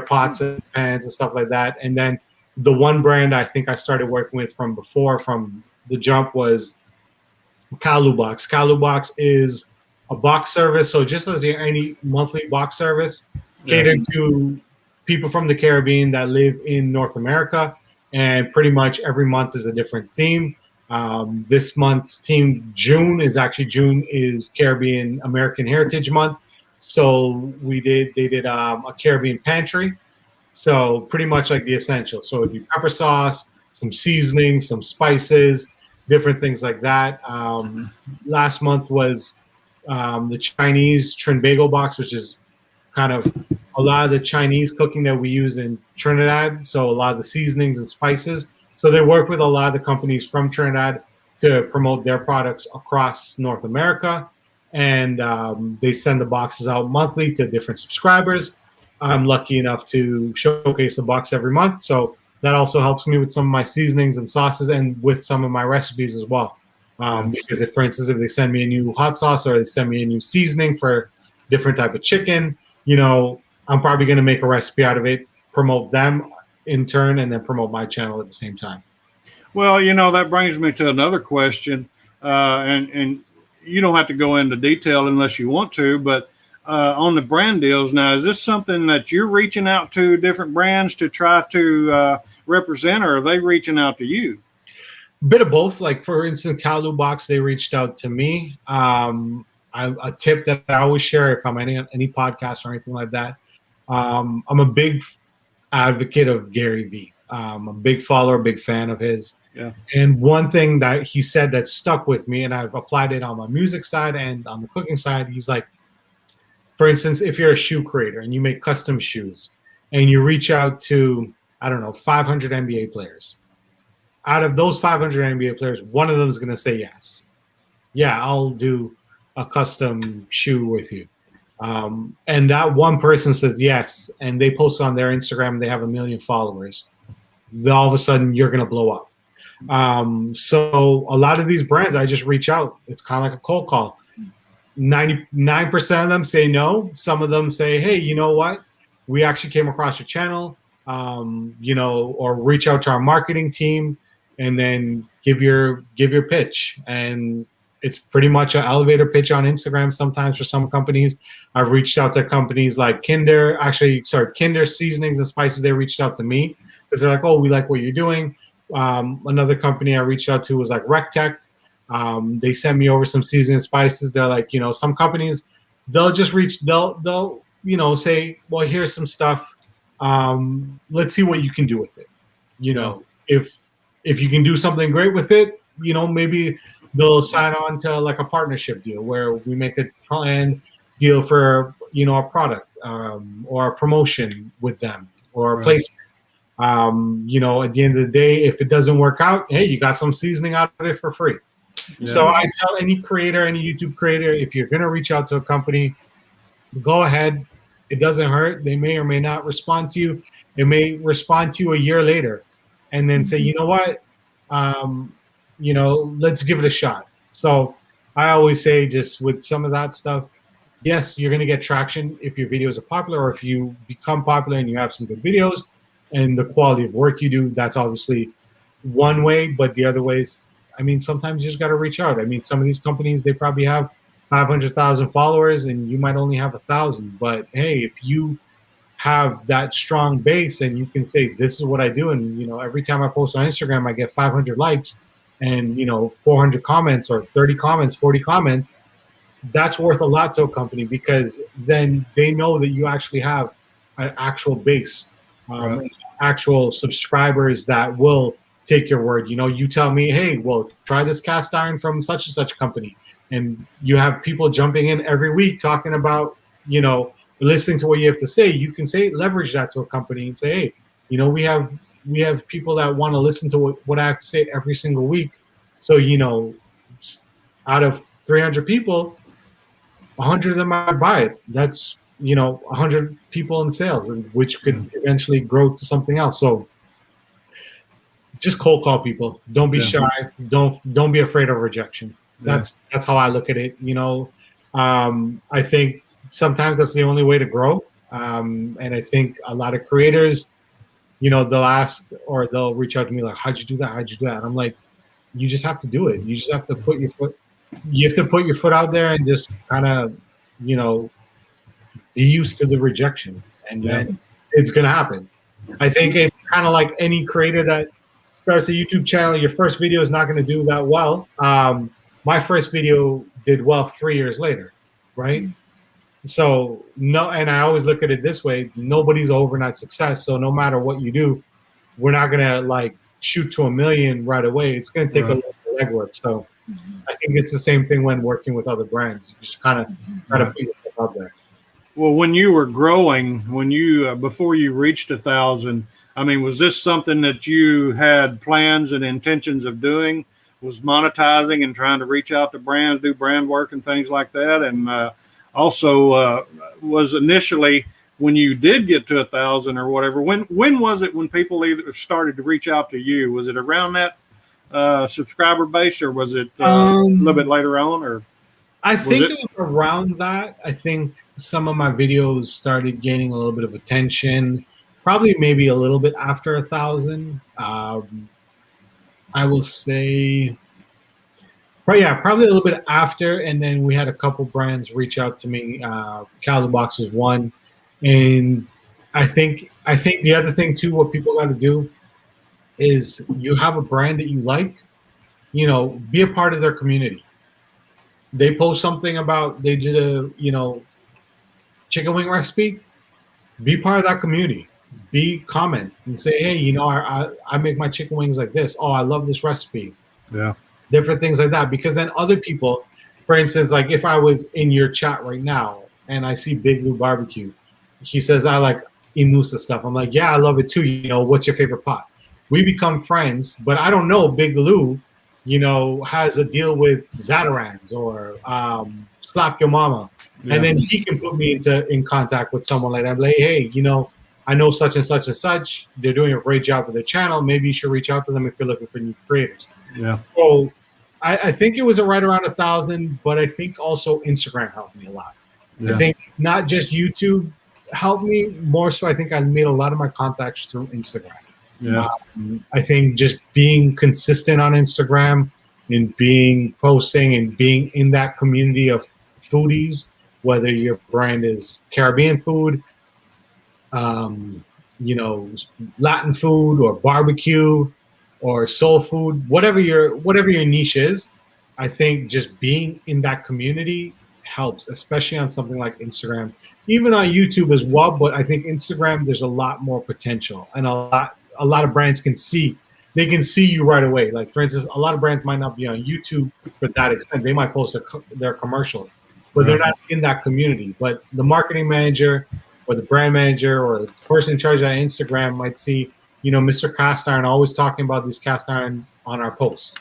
pots and pans and stuff like that. And then the one brand I think I started working with from the jump was Kalubox. Kalubox is a box service. So just as any monthly box service, catered to people from the Caribbean that live in North America. And pretty much every month is a different theme. This month's theme, June is Caribbean American Heritage Month. So they did a Caribbean pantry. So pretty much like the essentials. So it'd be pepper sauce, some seasoning, some spices, different things like that. Last month was the Chinese Trinbago box, which is kind of a lot of the Chinese cooking that we use in Trinidad. So a lot of the seasonings and spices. So they work with a lot of the companies from Trinidad to promote their products across North America. And they send the boxes out monthly to different subscribers. I'm lucky enough to showcase the box every month. So that also helps me with some of my seasonings and sauces and with some of my recipes as well. Because if, for instance, if they send me a new hot sauce or they send me a new seasoning for different type of chicken, I'm probably going to make a recipe out of it, promote them in turn, and then promote my channel at the same time. Well, that brings me to another question, and you don't have to go into detail unless you want to, but on the brand deals now, is this something that you're reaching out to different brands to try to represent, or are they reaching out to you? A bit of both. Like, for instance, Kalubox, they reached out to me. A tip that I always share if I'm on any podcast or anything like that, I'm a big advocate of Gary Vee. I'm a big follower, big fan of his. Yeah. And one thing that he said that stuck with me, and I've applied it on my music side and on the cooking side, he's like, for instance, if you're a shoe creator and you make custom shoes and you reach out to, 500 NBA players. Out of those 500 NBA players, one of them is going to say yes. Yeah, I'll do a custom shoe with you. And that one person says yes, and they post on their Instagram, and they have 1 million followers. Then all of a sudden, you're going to blow up. So a lot of these brands, I just reach out. It's kind of like a cold call. 99% of them say no. Some of them say, hey, you know what? We actually came across your channel, or reach out to our marketing team. and then give your pitch. And it's pretty much an elevator pitch on Instagram sometimes for some companies. I've reached out to companies like Kinder Seasonings and Spices. They reached out to me because they're like, oh, we like what you're doing. Another company I reached out to was like RecTech. They sent me over some seasoning and spices. They're like, some companies, they'll say, well, here's some stuff. Let's see what you can do with it. If you can do something great with it, maybe they'll sign on to like a partnership deal where we make a planned deal for, a product, or a promotion with them or a placement. At the end of the day, if it doesn't work out, hey, you got some seasoning out of it for free. Yeah. So I tell any creator, any YouTube creator, if you're going to reach out to a company, go ahead. It doesn't hurt. They may or may not respond to you. They may respond to you a year later and then say, you know what, let's give it a shot. So I always say, just with some of that stuff, yes, you're going to get traction if your videos are popular, or if you become popular and you have some good videos and the quality of work you do. That's obviously one way, but the other ways, sometimes you just got to reach out. Some of these companies, they probably have 500,000 followers and you might only have 1,000. But hey, if you have that strong base and you can say, this is what I do, and every time I post on Instagram, I get 500 likes and 400 comments or 30 comments, 40 comments, that's worth a lot to a company, because then they know that you actually have an actual base, actual subscribers that will take your word. You tell me, hey, well, try this cast iron from such and such company, and you have people jumping in every week talking about, listening to what you have to say. You can leverage that to a company and say, hey, we have people that want to listen to what I have to say every single week. So, out of 300 people, 100 of them might buy it. That's, 100 people in sales, and which could eventually grow to something else. So just cold call people. Don't be shy. Don't be afraid of rejection. That's how I look at it. I think sometimes that's the only way to grow. And I think a lot of creators, they'll ask, or they'll reach out to me like, how'd you do that? How'd you do that? And I'm like, you just have to do it. You just have to put your foot out there and just kind of, be used to the rejection, and then it's going to happen. I think it's kind of like any creator that starts a YouTube channel. Your first video is not going to do that well. My first video did well 3 years later, right? So and I always look at it this way: nobody's overnight success. So no matter what you do, we're not going to like shoot to 1 million right away. It's going to take a little legwork. So I think it's the same thing when working with other brands. You just kind of try to put yourself out there. Well, when you were growing, before you reached 1,000, was this something that you had plans and intentions of doing? Was monetizing and trying to reach out to brands, do brand work and things like that? And also, was initially when you did get to 1,000 or whatever, when was it when people either started to reach out to you? Was it around that subscriber base, or was it a little bit later on? Or I think it was around that. I think some of my videos started gaining a little bit of attention, probably maybe a little bit after 1,000. I will say, probably a little bit after. And then we had a couple brands reach out to me. Calibox was one. And I think the other thing too, what people got to do is, you have a brand that you like, be a part of their community. They post something about, they did a, chicken wing recipe, be part of that community. Comment and say, hey, I make my chicken wings like this. Oh, I love this recipe. Yeah. Different things like that. Because then other people, for instance, like if I was in your chat right now and I see Big Lou Barbecue, he says, I like Imusa stuff. I'm like, yeah, I love it too. What's your favorite pot? We become friends, but I don't know Big Lou, has a deal with Zatarans or Slap Your Mama. Yeah. And then he can put me in contact with someone like that. I'm like, hey, I know such and such and such. They're doing a great job with their channel. Maybe you should reach out to them if you're looking for new creators. Yeah. So I think it was right around 1,000, but I think also Instagram helped me a lot. Yeah. I think not just YouTube helped me, more so I think I made a lot of my contacts through Instagram. Yeah. I think just being consistent on Instagram and posting and being in that community of foodies, whether your brand is Caribbean food, you know, Latin food or barbecue or soul food, whatever your niche is, I think just being in that community helps, especially on something like Instagram, even on YouTube as well. But I think Instagram, there's a lot more potential, and a lot of brands can see you right away. Like for instance, a lot of brands might not be on YouTube for that extent. They might post their commercials, but they're not in that community. But the marketing manager or the brand manager or the person in charge of Instagram might see, you know, Mr. Cast Iron always talking about these cast iron on our posts.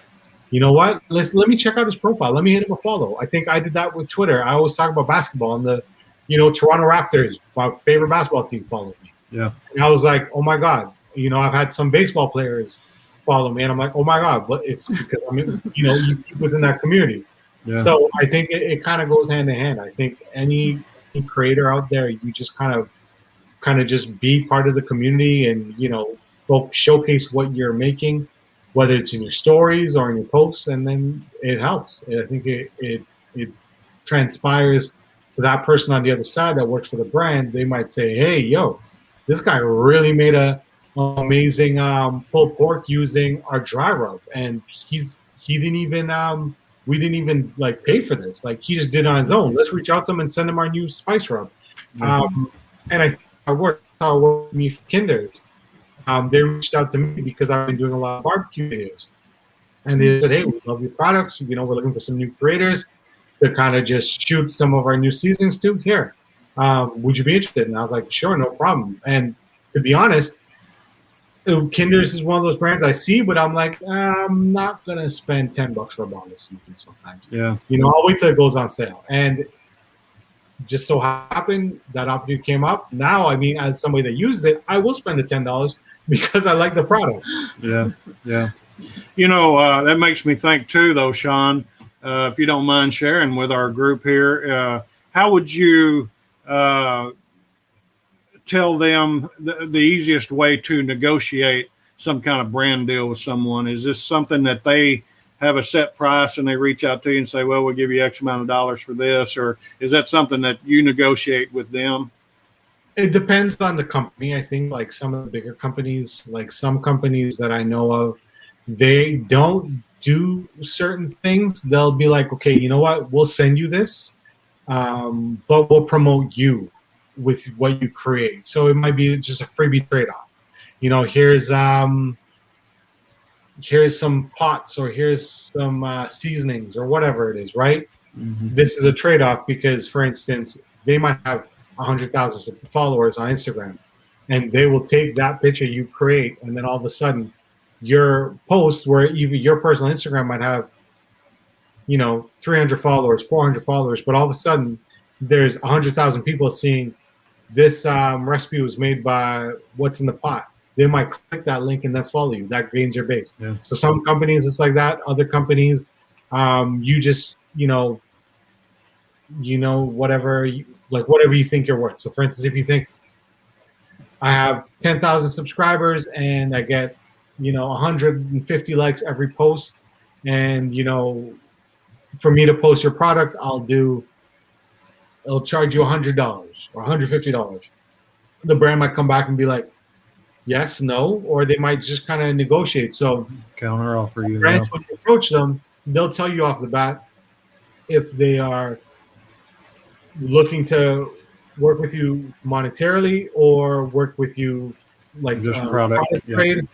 You know what? Let me check out his profile. Let me hit him a follow. I think I did that with Twitter. I always talk about basketball, and the, you know, Toronto Raptors, my favorite basketball team, followed me. Yeah. And I was like, oh my God. You know, I've had some baseball players follow me, and I'm like, oh my God, but it's because I'm in, you know, you keep within that community. Yeah. So I think it kind of goes hand in hand. I think any creator out there, you just kind of just be part of the community, and you know, showcase what you're making, whether it's in your stories or in your posts, and then it helps. I think it transpires to that person on the other side that works for the brand. They might say, hey, yo, this guy really made a amazing pulled pork using our dry rub, and he didn't even we didn't even like pay for this. Like he just did it on his own. Let's reach out to him and send him our new spice rub. And I think our work with me for Kinders. They reached out to me because I've been doing a lot of barbecue videos, and they said, hey, we love your products. You know, we're looking for some new creators to kind of just shoot some of our new seasons too. Here, would you be interested? And I was like, sure, no problem. And to be honest, Kinders is one of those brands I see, but I'm like, I'm not gonna spend $10 for a bottle this season. Sometimes, Yeah, you know, I'll wait till it goes on sale. And just so happened that opportunity came up. Now, I mean, as somebody that used it, I will spend the $10 because I like the product. yeah, yeah. You know, that makes me think too, though, Sean. If you don't mind sharing with our group here, how would you tell them the easiest way to negotiate some kind of brand deal with someone? Is this something that they have a set price and they reach out to you and say, well, we'll give you X amount of dollars for this? Or is that something that you negotiate with them? It depends on the company. I think like some of the bigger companies, like some companies that I know of, they don't do certain things. They'll be like, okay, you know what? We'll send you this, but we'll promote you with what you create. So it might be just a freebie trade-off. You know, here's some pots, or here's some seasonings, or whatever it is, right? Mm-hmm. This is a trade-off because, for instance, they might have 100,000 followers on Instagram, and they will take that picture you create, and then all of a sudden your post, where even your personal Instagram might have, you know, 300 followers, 400 followers, but all of a sudden there's 100,000 people seeing this recipe was made by what's in the pot. They might click that link and then follow you. That gains your base. Yeah. So some companies it's like that. Other companies, you just whatever you think you're worth. So for instance, if you think I have 10,000 subscribers and I get 150 likes every post, and for me to post your product, I'll charge you $100 or $150. The brand might come back and be like, yes, no, or they might just kind of negotiate. So counter offer you. Brands, when you approach them, they'll tell you off the bat if they are looking to work with you monetarily or work with you like just product trade.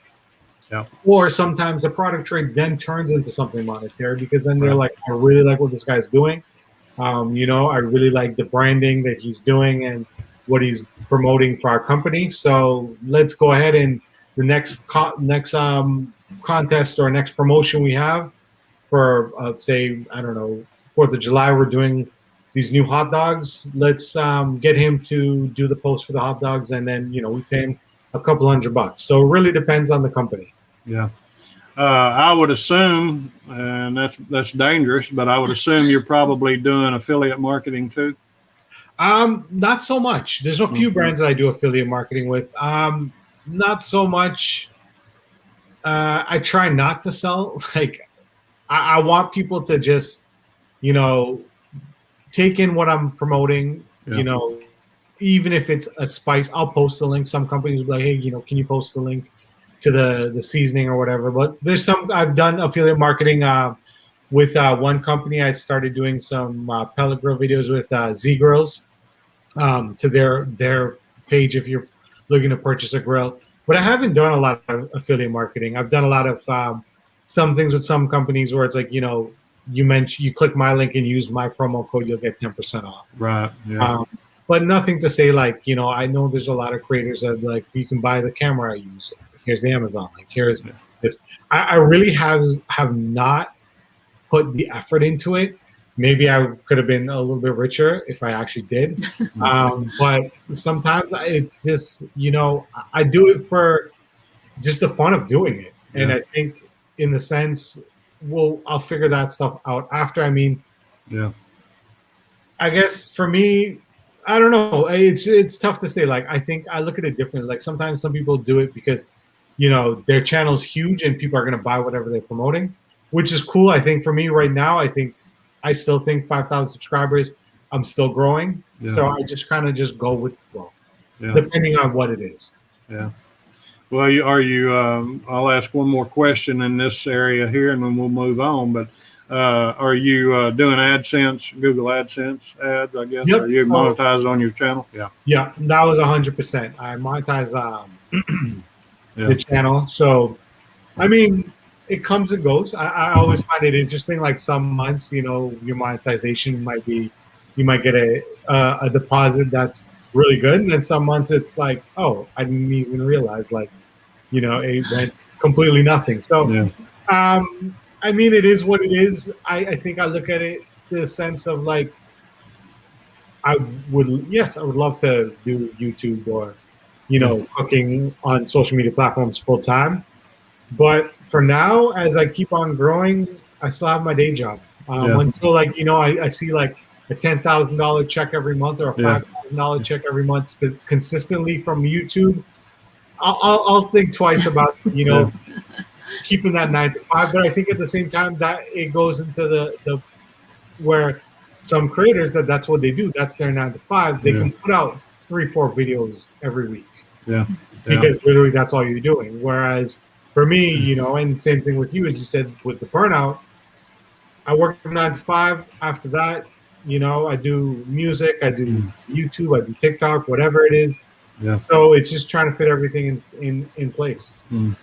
Yeah. Or sometimes the product trade then turns into something monetary, because then they're like, I really like what this guy's doing. I really like the branding that he's doing and what he's promoting for our company. So let's go ahead, and the next contest or next promotion we have for say, I don't know, 4th of July, we're doing these new hot dogs. Let's get him to do the post for the hot dogs, and then we pay him a couple $100. So it really depends on the company. Yeah. I would assume, and that's dangerous, but I would assume you're probably doing affiliate marketing too. Not so much. There's a few brands that I do affiliate marketing with. Not so much I try not to sell. Like, I want people to just, you know, take in what I'm promoting. Yeah. You know, even if it's a spice, I'll post the link. Some companies will be like, hey, you know, can you post the link to the seasoning or whatever? But there's some I've done affiliate marketing with one company. I started doing some pellet grill videos with Z Grills to their page if you're looking to purchase a grill. But I haven't done a lot of affiliate marketing. I've done a lot of some things with some companies where it's like, you know, you click my link and use my promo code, you'll get 10% off. Right. Yeah. But nothing to say like, you know, I know there's a lot of creators that like, you can buy the camera I use. Here's the Amazon. Like, here's this. I really have not put the effort into it. Maybe I could have been a little bit richer if I actually did. But sometimes it's just, you know, I do it for just the fun of doing it. And I think in the sense, well, I'll figure that stuff out after. I mean, I guess for me, I don't know. It's tough to say. Like, I think I look at it differently. Like, sometimes some people do it because, you know, their channel's huge and people are going to buy whatever they're promoting, which is cool. I think for me right now, I still think 5,000 subscribers, I'm still growing. So I just kind of just go with the flow, depending on what it is. Yeah. Well, I'll ask one more question in this area here and then we'll move on. But are you doing AdSense, Google AdSense ads, I guess? Yep. Are you monetized on your channel? Yeah. Yeah, that was 100%. I monetize the channel. So, I mean, it comes and goes. I always find it interesting. Like, some months, you know, your monetization you might get a deposit that's really good. And then some months it's like, oh, I didn't even realize, like, you know, it went completely nothing. So, I mean, it is what it is. I think I look at it in the sense of like, I would love to do YouTube or, you know, cooking on social media platforms full time. But for now, as I keep on growing, I still have my day job until, like, you know, I see like a $10,000 check every month or a $5,000 check every month consistently from YouTube. I'll think twice about, you know, keeping that 9 to 5. But I think at the same time that it goes into the where some creators that's what they do. That's their 9 to 5. They can put out 3-4 videos every week. Because literally that's all you're doing. Whereas for me, you know, and same thing with you, as you said, with the burnout, I work from 9 to 5. After that, you know, I do music, I do YouTube, I do TikTok, whatever it is. So it's just trying to fit everything in place. Well,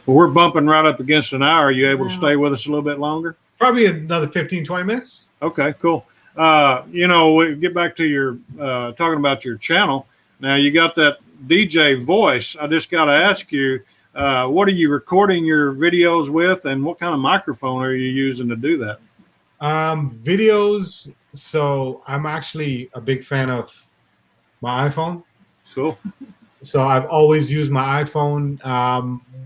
we're bumping right up against an hour. Are you able to stay with us a little bit longer? Probably another 15, 20 minutes. Okay, cool. You know, we get back to your talking about your channel. Now, you got that DJ voice. I just got to ask you, what are you recording your videos with, and what kind of microphone are you using to do that? Videos. So I'm actually a big fan of my iPhone. Cool. So I've always used my iPhone.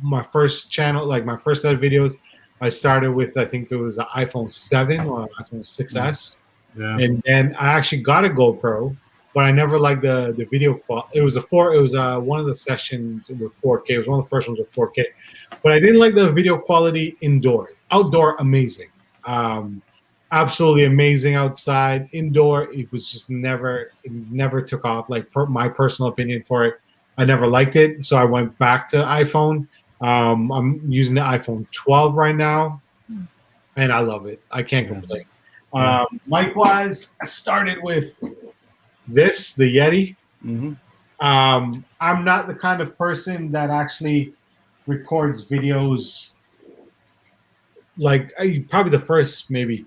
My first channel, like my first set of videos, I started with, I think it was an iPhone 7 or an iPhone 6S. And then I actually got a GoPro, but I never liked the video quality. It was one of the sessions with 4K. It was one of the first ones with 4K, but I didn't like the video quality indoor. Outdoor, amazing. Absolutely amazing outside. Indoor, it was just never took off. Like, my personal opinion for it, I never liked it. So I went back to iPhone. I'm using the iPhone 12 right now, and I love it. I can't complain. Mic-wise, I started with the Yeti. I'm not the kind of person that actually records videos. Like, probably the first maybe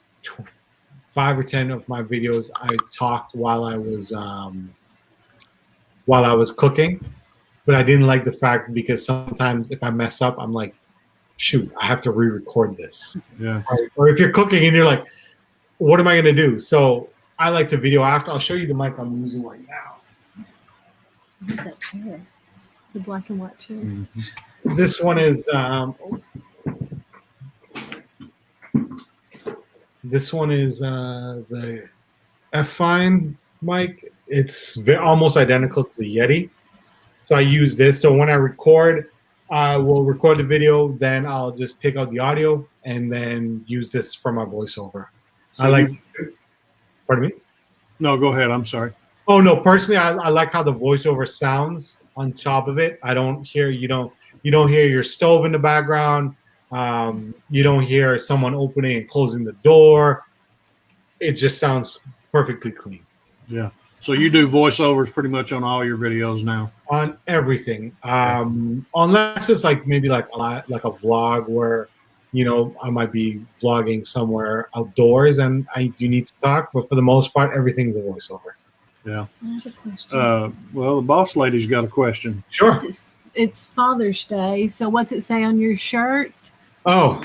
5 or 10 of my videos, I talked while I was cooking, but I didn't like the fact because sometimes if I mess up, I'm like, shoot, I have to re-record this. Or if you're cooking and you're like, what am I going to do? So I like the video after. I'll show you the mic I'm using right now. Look at that chair, the black and white chair. This one is the F-Fine mic. It's almost identical to the Yeti. So I use this. So when I record, I will record the video, then I'll just take out the audio and then use this for my voiceover. So I like. Pardon me. No, go ahead. I'm sorry. Oh no, personally, I like how the voiceover sounds on top of it. I don't hear you don't hear your stove in the background. You don't hear someone opening and closing the door. It just sounds perfectly clean. Yeah. So you do voiceovers pretty much on all your videos now. On everything, unless it's like maybe like a vlog where, I might be vlogging somewhere outdoors and you need to talk. But for the most part, everything's a voiceover. Yeah. I have a question. Well, the boss lady's got a question. Sure. It's Father's Day, so what's it say on your shirt? Oh,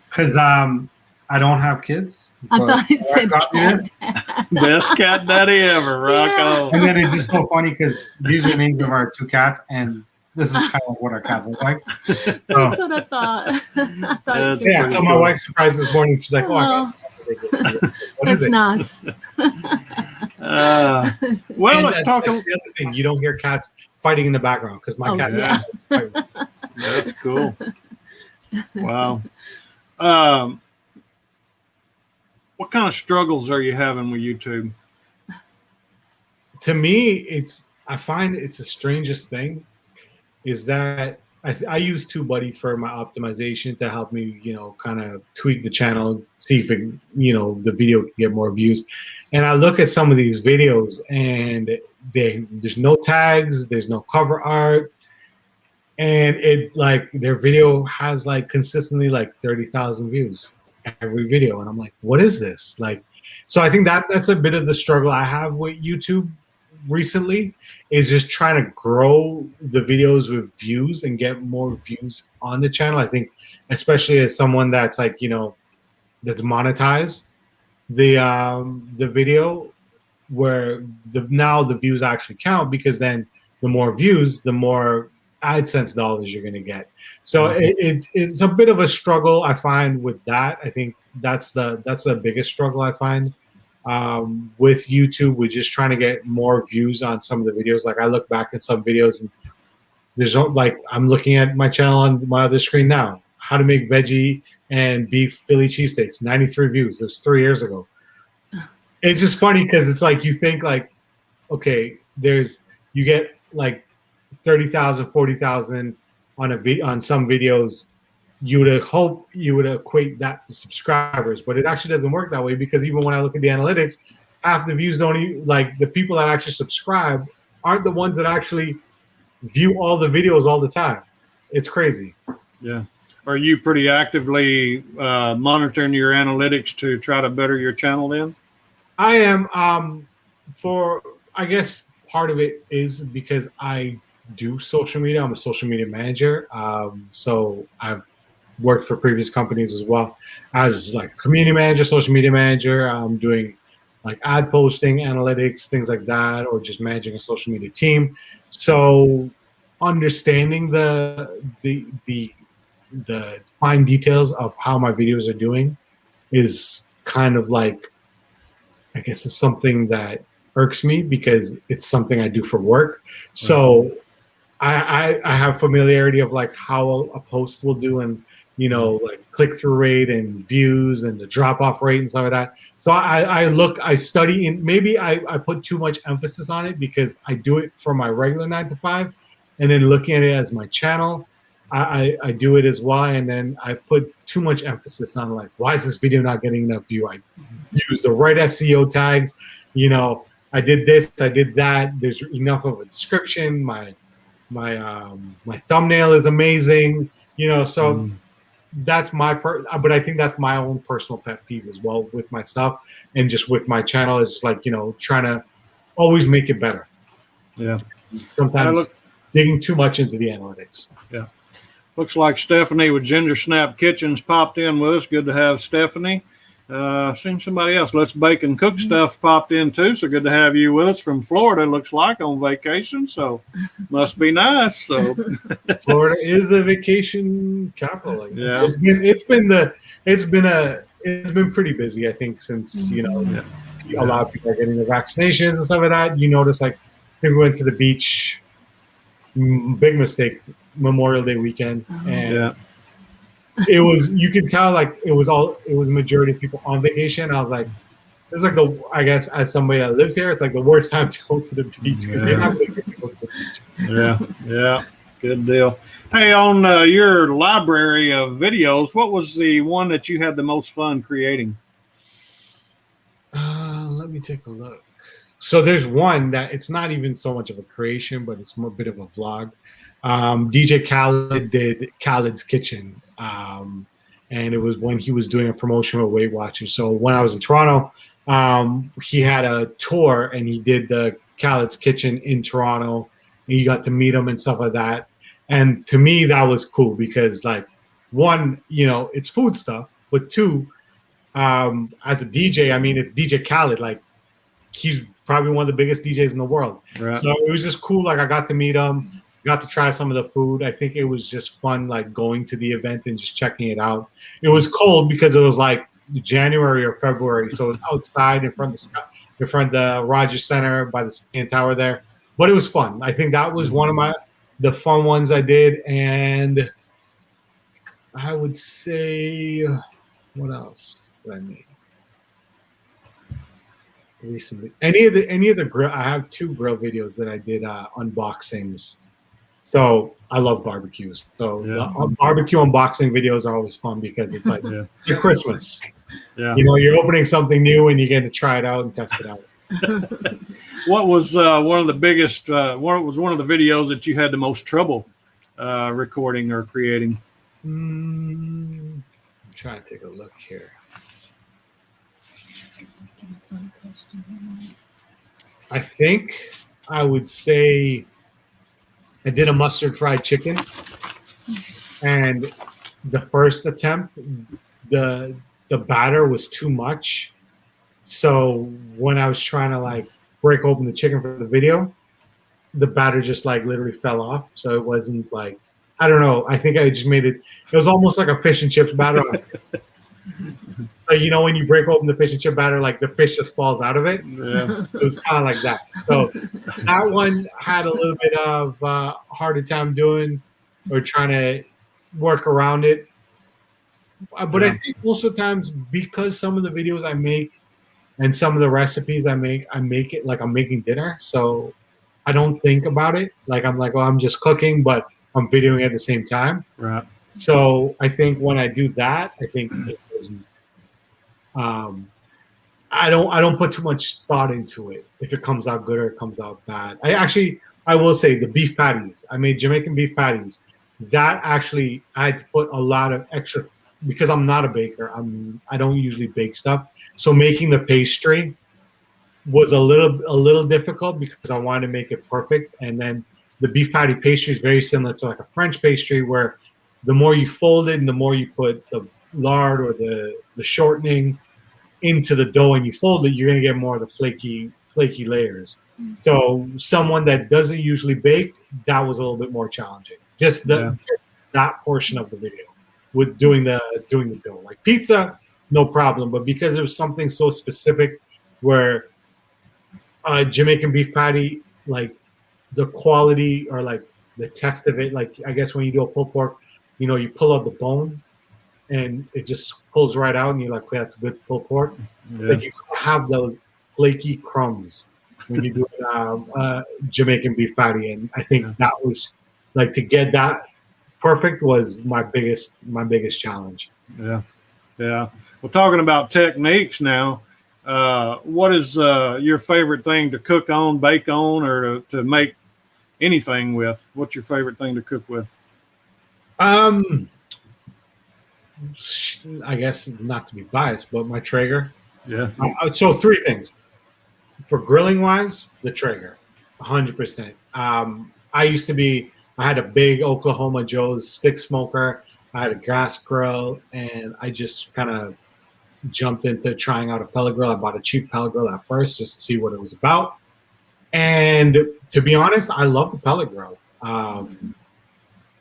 because I don't have kids. I thought it said cat. Best cat daddy ever. Rock on. And then it's just so funny because these are names of our 2 cats, and this is kind of what our cats look like. That's what I thought. I thought it said Yeah, cat. so my wife surprised this morning. She's like, "Oh, I got what is That's it?" nice. Well, And let's talk. that's the other thing. You don't hear cats fighting in the background because my cats. Yeah. That's cool. Wow. What kind of struggles are you having with YouTube? To me, I find it's the strangest thing is that I use TubeBuddy for my optimization to help me, kind of tweak the channel, see if it, the video can get more views. And I look at some of these videos and there's no tags, there's no cover art. And their video has consistently 30,000 views every video. And I'm like, what is this? So I think that's a bit of the struggle I have with YouTube recently is just trying to grow the videos with views and get more views on the channel. I think especially as someone that's that's monetized the video where now the views actually count, because then the more views, the more AdSense dollars you're going to get. So it's a bit of a struggle I find with that. I think that's the biggest struggle I find with YouTube. We're just trying to get more views on some of the videos. I look back at some videos and there's I'm looking at my channel on my other screen now. How to make veggie and beef Philly cheesesteaks, 93 views. That was 3 years ago. It's just funny because it's you think okay, you get 30,000, 40,000 on some videos. You would hope you would equate that to subscribers, but it actually doesn't work that way, because even when I look at the analytics, half the views don't even the people that actually subscribe aren't the ones that actually view all the videos all the time. It's crazy. Yeah. Are you pretty actively monitoring your analytics to try to better your channel then? I am. I guess part of it is because I do social media. I'm a social media manager. So I've worked for previous companies as well as community manager, social media manager. I'm doing ad posting, analytics, things like that, or just managing a social media team. So understanding the fine details of how my videos are doing is kind of I guess it's something that irks me, because it's something I do for work. So I have familiarity of how a post will do, and click-through rate and views and the drop-off rate and stuff like that. So I study, and maybe I put too much emphasis on it because I do it for my regular 9 to 5, and then looking at it as my channel, I do it as well, and then I put too much emphasis on why is this video not getting enough view? I use the right SEO tags, I did this, I did that. There's enough of a description. My thumbnail is amazing, so that's but I think that's my own personal pet peeve as well with myself, and just with my channel is trying to always make it better. Yeah. Sometimes digging too much into the analytics. Yeah. Looks like Stephanie with Ginger Snap Kitchens popped in with us. Good to have Stephanie. Seen somebody else. Let's Bake and Cook Stuff popped in too. So good to have you with us from Florida. Looks like on vacation. So must be nice. So Florida is the vacation capital. Yeah. It's been pretty busy, I think, since a lot of people are getting the vaccinations and stuff like that. You notice we went to the beach. Big mistake Memorial Day weekend, and Yeah. it was, you could tell like it was a majority of people on vacation. I was like, it's like I guess as somebody that lives here, it's like the worst time to go to the beach because you're not going to get to go to the beach. Yeah. Yeah. Good deal. Hey, on your library of videos, what was the one that you had the most fun creating? Let me take a look. So there's one that it's not even so much of a creation, but it's more a bit of a vlog. DJ Khaled did Khaled's Kitchen, and it was when he was doing a promotion with Weight Watchers. So when I was in Toronto, he had a tour and he did the Khaled's Kitchen in Toronto. And you got to meet him and stuff like that. And to me, that was cool because, like, one, it's food stuff, but two, as a DJ, I mean, it's DJ Khaled. Like, he's probably one of the biggest DJs in the world. Right. So it was just cool. Like, I got to meet him, got to try some of the food. I think it was just fun, like, going to the event and just checking it out. It was cold because it was like January or February, so it was outside in front of the Rogers Center by the CN Tower there. But it was fun. I think that was one of the fun ones I did, and I would say, what else did I make recently? Any of the grill. I have 2 grill videos that I did unboxings. So I love barbecues. So the barbecue unboxing videos are always fun because it's like Christmas. Yeah. You're opening something new and you get to try it out and test it out. What was one of the biggest? What was one of the videos that you had the most trouble recording or creating? I'm trying to take a look here. I think I would say I did a mustard fried chicken, and the first attempt, the batter was too much. So when I was trying to like break open the chicken for the video, the batter just like literally fell off. So it wasn't like, I don't know. I think I just made it. It was almost like a fish and chips batter. So when you break open the fish and chip batter, like the fish just falls out of it. Yeah. It was kind of like that. So that one had a little bit of harder time doing or trying to work around it. But I think most of the times, because some of the videos I make and some of the recipes I make it like I'm making dinner. So I don't think about it. Like I'm like, well, I'm just cooking, but I'm videoing at the same time. Right. So I think when I do that, I think it isn't. I don't put too much thought into it if it comes out good or it comes out bad. I will say the beef patties. I made Jamaican beef patties. That actually I had to put a lot of extra because I'm not a baker. I don't usually bake stuff. So making the pastry was a little difficult because I wanted to make it perfect. And then the beef patty pastry is very similar to like a French pastry where the more you fold it and the more you put the lard or the shortening into the dough and you fold it, you're going to get more of the flaky layers. So someone that doesn't usually bake, that was a little bit more challenging. Just that portion of the video with doing the dough. Like pizza, no problem. But because it was something so specific where Jamaican beef patty, like the quality or like the test of it, like I guess when you do a pulled pork, you pull out the bone and it just pulls right out and you're like, okay, that's a good pulled pork. Yeah. Like you have those flaky crumbs when you do Jamaican beef patty. And I think that was like, to get that perfect was my biggest challenge. Yeah. Yeah. Well, talking about techniques now, what is your favorite thing to cook on, bake on, or to make anything with? What's your favorite thing to cook with? I guess not to be biased, but my Traeger. Yeah. So 3 things. For grilling wise, the Traeger, 100%. I had a big Oklahoma Joe's stick smoker. I had a gas grill, and I just kind of jumped into trying out a pellet grill. I bought a cheap pellet grill at first just to see what it was about. And to be honest, I love the pellet grill.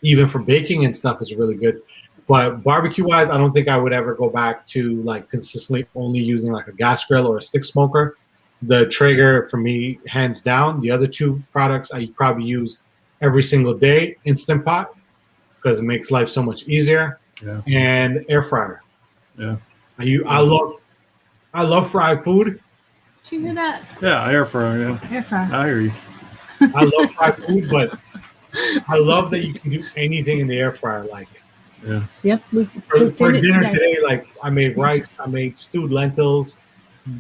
Even for baking and stuff, it's really good. But barbecue-wise, I don't think I would ever go back to like consistently only using like a gas grill or a stick smoker. The Traeger, for me, hands down. The other 2 products I probably use every single day: Instant Pot because it makes life so much easier. Yeah. And air fryer. Yeah. I love fried food. Did you hear that? Yeah, air fryer. Yeah, Air fryer. I hear you. I love fried food, but I love that you can do anything in the air fryer. Like Yeah. Yep. We for dinner today, like I made rice, I made stewed lentils.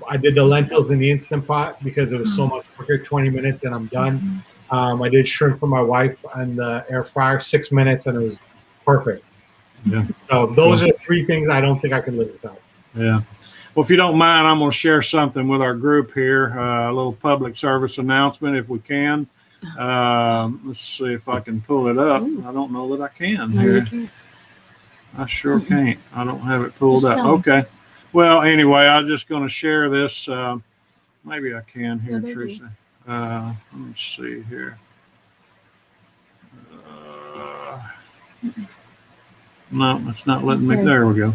I did the lentils in the Instant Pot because it was so much quicker, 20 minutes and I'm done. I did shrimp for my wife on the air fryer, 6 minutes, and it was perfect. Yeah. So those are 3 things I don't think I can live without. Yeah. Well, if you don't mind, I'm going to share something with our group here, a little public service announcement if we can. Let's see if I can pull it up. I don't know that I can No, here. you can't. I sure can't. I don't have it pulled Just up. tell 'em. Okay. Well, anyway, I'm just going to share this. Maybe I can here, Yeah, there it Teresa. is. Let me see here. No, it's not letting me. Okay. There we go.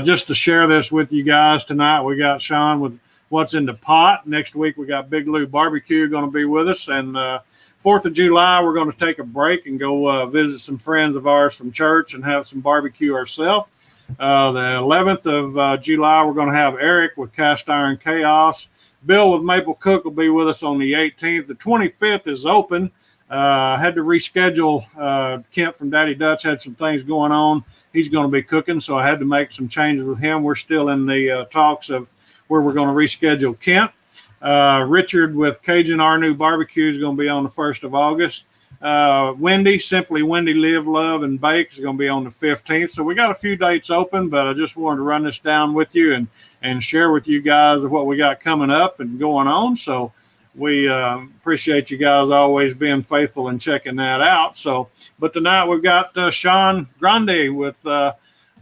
Just to share this with you guys tonight, we got Sean with What's in the Pot. Next week, we got Big Lou Barbecue going to be with us. And 4th of July, we're going to take a break and go visit some friends of ours from church and have some barbecue ourselves. The 11th of July, we're going to have Eric with Cast Iron Chaos. Bill with Maple Cook will be with us on the 18th. The 25th is open. Had to reschedule. Kent from Daddy Dutch had some things going on. He's going to be cooking, so I had to make some changes with him. We're still in the talks of where we're going to reschedule Kent. Richard with Cajun Our New Barbecue is going to be on the 1st of August. Wendy, Simply Wendy Live, Love, and Bake is going to be on the 15th. So we got a few dates open, but I just wanted to run this down with you and share with you guys what we got coming up and going on. So we appreciate you guys always being faithful and checking that out. So, but tonight we've got Sean Grande with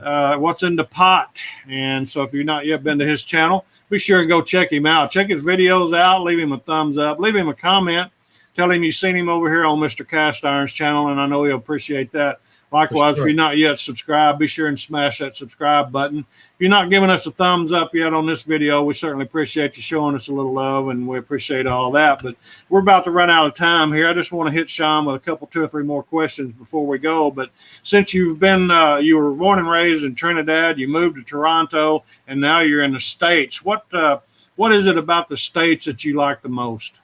What's in the Pot. And so if you've not yet been to his channel, be sure and go check him out. Check his videos out. Leave him a thumbs up. Leave him a comment. Tell him you've seen him over here on Mr. Cast Iron's channel, and I know he'll appreciate that. Likewise, sure. If you're not yet subscribed, be sure and smash that subscribe button. If you're not giving us a thumbs up yet on this video, we certainly appreciate you showing us a little love, and we appreciate all that. But we're about to run out of time here. I just want to hit Sean with a couple, 2 or 3 more questions before we go. But since you've been, you were born and raised in Trinidad, you moved to Toronto, and now you're in the States. What is it about the States that you like the most?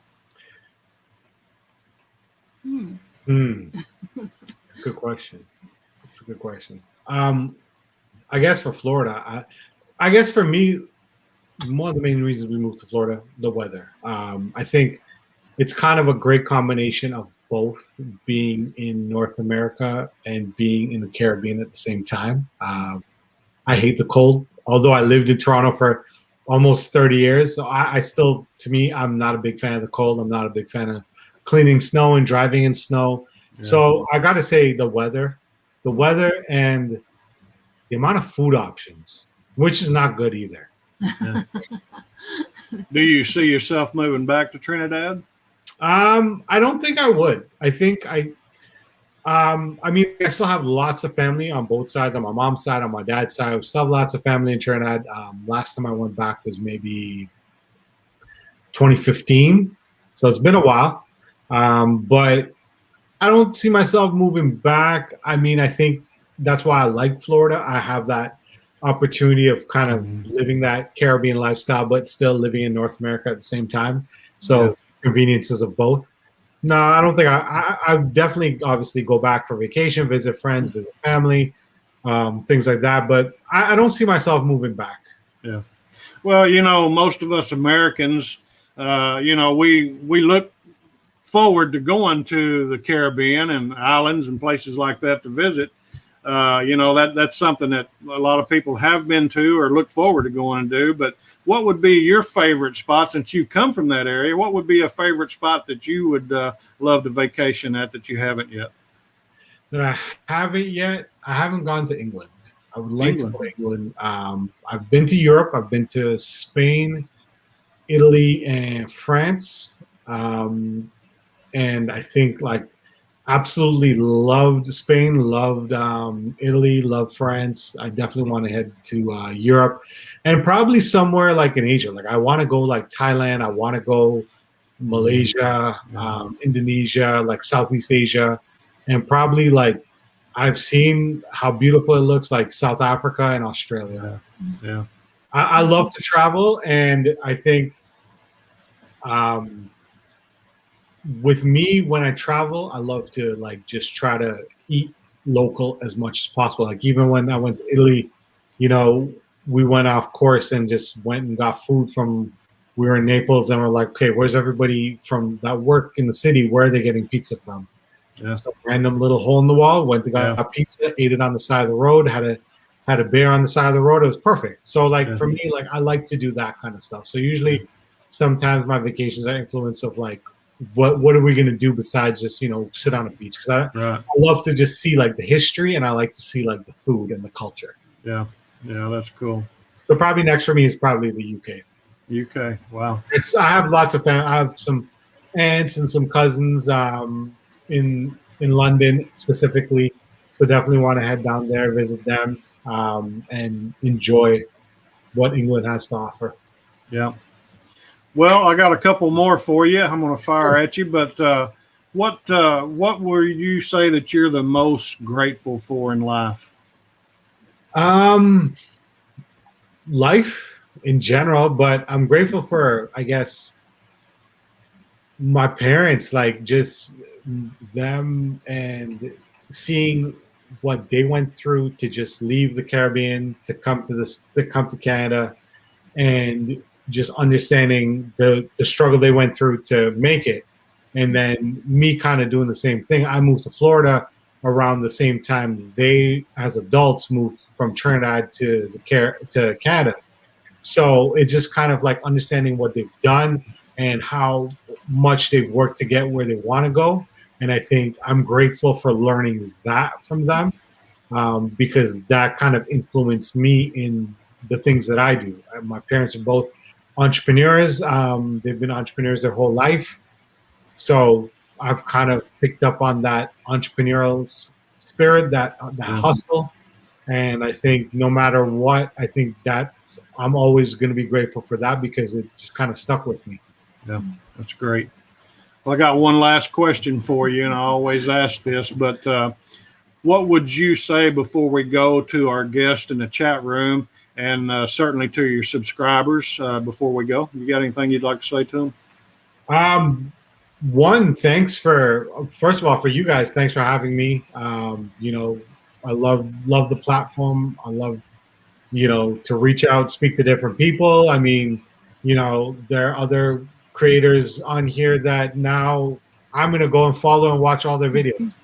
Good question. It's a good question. I guess for Florida, I guess for me, one of the main reasons we moved to Florida, the weather. I think it's kind of a great combination of both being in North America and being in the Caribbean at the same time. I hate the cold, although I lived in Toronto for almost 30 years. So I still, to me, I'm not a big fan of the cold. I'm not a big fan of cleaning snow and driving in snow. Yeah. So I got to say the weather and the amount of food options, which is not good either. Yeah. Do you see yourself moving back to Trinidad? I don't think I would. I think I mean, I still have lots of family on both sides, on my mom's side, on my dad's side. I still have lots of family in Trinidad. Last time I went back was maybe 2015. So it's been a while. But I don't see myself moving back. I mean, I think that's why I like Florida. I have that opportunity of kind of living that Caribbean lifestyle, but still living in North America at the same time. So conveniences of both. No, I don't think I definitely obviously go back for vacation, visit friends, visit family, things like that. But I don't see myself moving back. Yeah. Well, you know, most of us Americans, you know, we look forward to going to the Caribbean and islands and places like that to visit. You know, that's something that a lot of people have been to or look forward to going and do. But what would be your favorite spot, since you come from that area? What would be a favorite spot that you would love to vacation at that you haven't yet? That I haven't yet. I haven't gone to England. I would like to go to England. I've been to Europe. I've been to Spain, Italy, and France. And I think like absolutely loved Spain, loved Italy, loved France. I definitely want to head to Europe and probably somewhere like in Asia. Like I want to go like Thailand. I want to go Malaysia, Indonesia, like Southeast Asia, and probably like I've seen how beautiful it looks, like South Africa and Australia. Yeah. I love to travel, and I think with me, when I travel, I love to like just try to eat local as much as possible. Like even when I went to Italy, you know, we went off course and just went and got food from. We were in Naples, and we're like, okay, where's everybody from that work in the city? Where are they getting pizza from? Yeah. Some random little hole in the wall. Went to got a pizza, ate it on the side of the road. Had a beer on the side of the road. It was perfect. So like for me, like I like to do that kind of stuff. So usually, sometimes my vacations are influenced of like, what are we gonna do besides just sit on a beach? Because I love to just see like the history, and I like to see like the food and the culture. Yeah, that's cool. So probably next for me is probably the UK. UK, wow. I have lots of family. I have some aunts and some cousins in London specifically, so definitely want to head down there, visit them, and enjoy what England has to offer. Yeah. Well, I got a couple more for you. I'm going to fire at you, but what would you say that you're the most grateful for in life? Life in general, but I'm grateful for, I guess, my parents, like just them and seeing what they went through to just leave the Caribbean to come to Canada, and just understanding the struggle they went through to make it. And then me kind of doing the same thing. I moved to Florida around the same time they, as adults, moved from Trinidad to Canada. So it's just kind of like understanding what they've done and how much they've worked to get where they want to go. And I think I'm grateful for learning that from them, because that kind of influenced me in the things that I do. My parents are both entrepreneurs. They've been entrepreneurs their whole life. So I've kind of picked up on that entrepreneurial spirit, that hustle. And I think no matter what, I think that I'm always going to be grateful for that, because it just kind of stuck with me. Yeah, that's great. Well, I got one last question for you, and I always ask this, but what would you say before we go to our guest in the chat room, and certainly to your subscribers before we go? You got anything you'd like to say to them? One, first of all, for you guys, thanks for having me. I love the platform. I love, to reach out, speak to different people. I mean, there are other creators on here that now I'm going to go and follow and watch all their videos.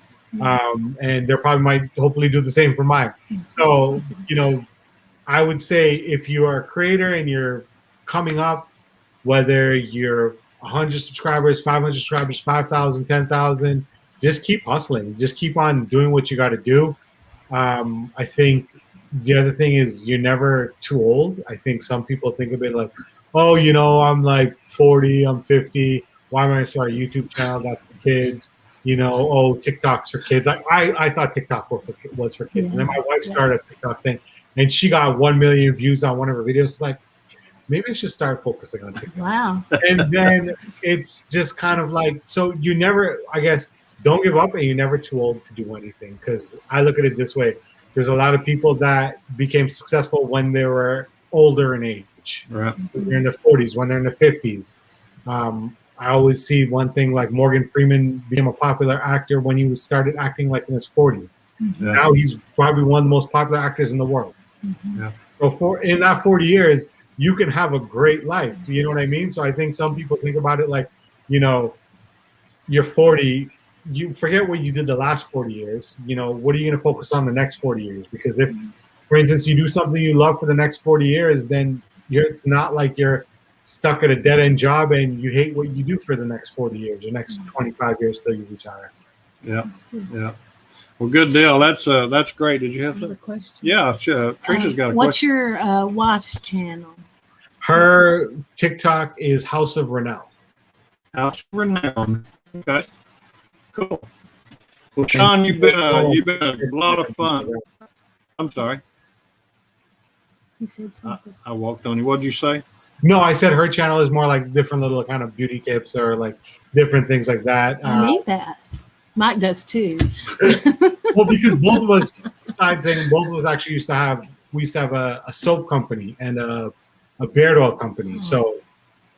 And they probably might hopefully do the same for mine. So, I would say if you are a creator and you're coming up, whether you're 100 subscribers, 500 subscribers, 5,000, 10,000, just keep hustling. Just keep on doing what you got to do. I think the other thing is you're never too old. I think some people think of it like, oh, I'm like 40, I'm 50. Why am I going to start a YouTube channel? That's for kids. Oh, TikTok's for kids. I thought TikTok was for kids. And then my wife started a TikTok thing, and she got 1 million views on one of her videos. It's like, maybe I should start focusing on TikTok. Wow. And then it's just kind of like, so you never, I guess, don't give up, and you're never too old to do anything. Because I look at it this way. There's a lot of people that became successful when they were older in age. Right. When they're in their 40s, when they're in their 50s. I always see one thing, like Morgan Freeman became a popular actor when he started acting like in his 40s. Yeah. Now he's probably one of the most popular actors in the world. Yeah. So in that 40 years, you can have a great life. You know what I mean? So I think some people think about it like, you're 40, you forget what you did the last 40 years. What are you going to focus on the next 40 years? Because if, for instance, you do something you love for the next 40 years, then it's not like you're stuck at a dead-end job and you hate what you do for the next 40 years, or next 25 years till you retire. Yeah, yeah. Well, good deal. That's great. Did you have Another some? question? Yeah, sure. Trisha's got a What's question. your wife's channel? Her TikTok is House of Renown. House of Renown. Okay. Cool. Well, Sean, you've been a lot of fun. I'm sorry. He said something. I walked on you. What did you say? No, I said her channel is more like different little kind of beauty tips or like different things like that. I need that. Mike does too. Well, because both of us, side thing, both of us actually used to have a soap company and a beard oil company. So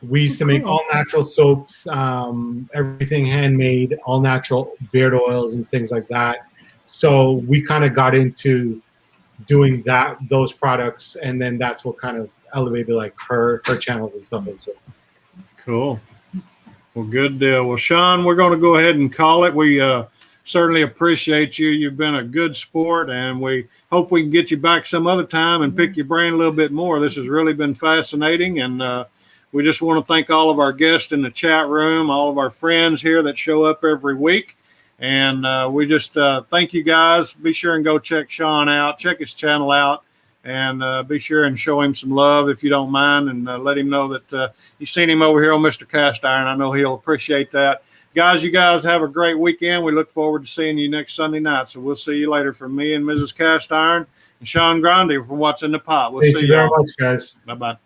we used to make all natural soaps, everything handmade, all natural beard oils and things like that. So we kind of got into doing those products, and then that's what kind of elevated like her channels and stuff as well. Cool. Well, good deal. Well, Sean, we're going to go ahead and call it. We certainly appreciate you. You've been a good sport, and we hope we can get you back some other time and pick your brain a little bit more. This has really been fascinating, and we just want to thank all of our guests in the chat room, all of our friends here that show up every week. And we just thank you guys. Be sure and go check Sean out, check his channel out, and be sure and show him some love if you don't mind, and let him know that you've seen him over here on Mr. Cast Iron. I know he'll appreciate that. Guys, you guys have a great weekend. We look forward to seeing you next Sunday night. So we'll see you later from me and Mrs. Cast Iron and Sean Grande from What's in the Pot. We'll see you very much, guys. Bye-bye.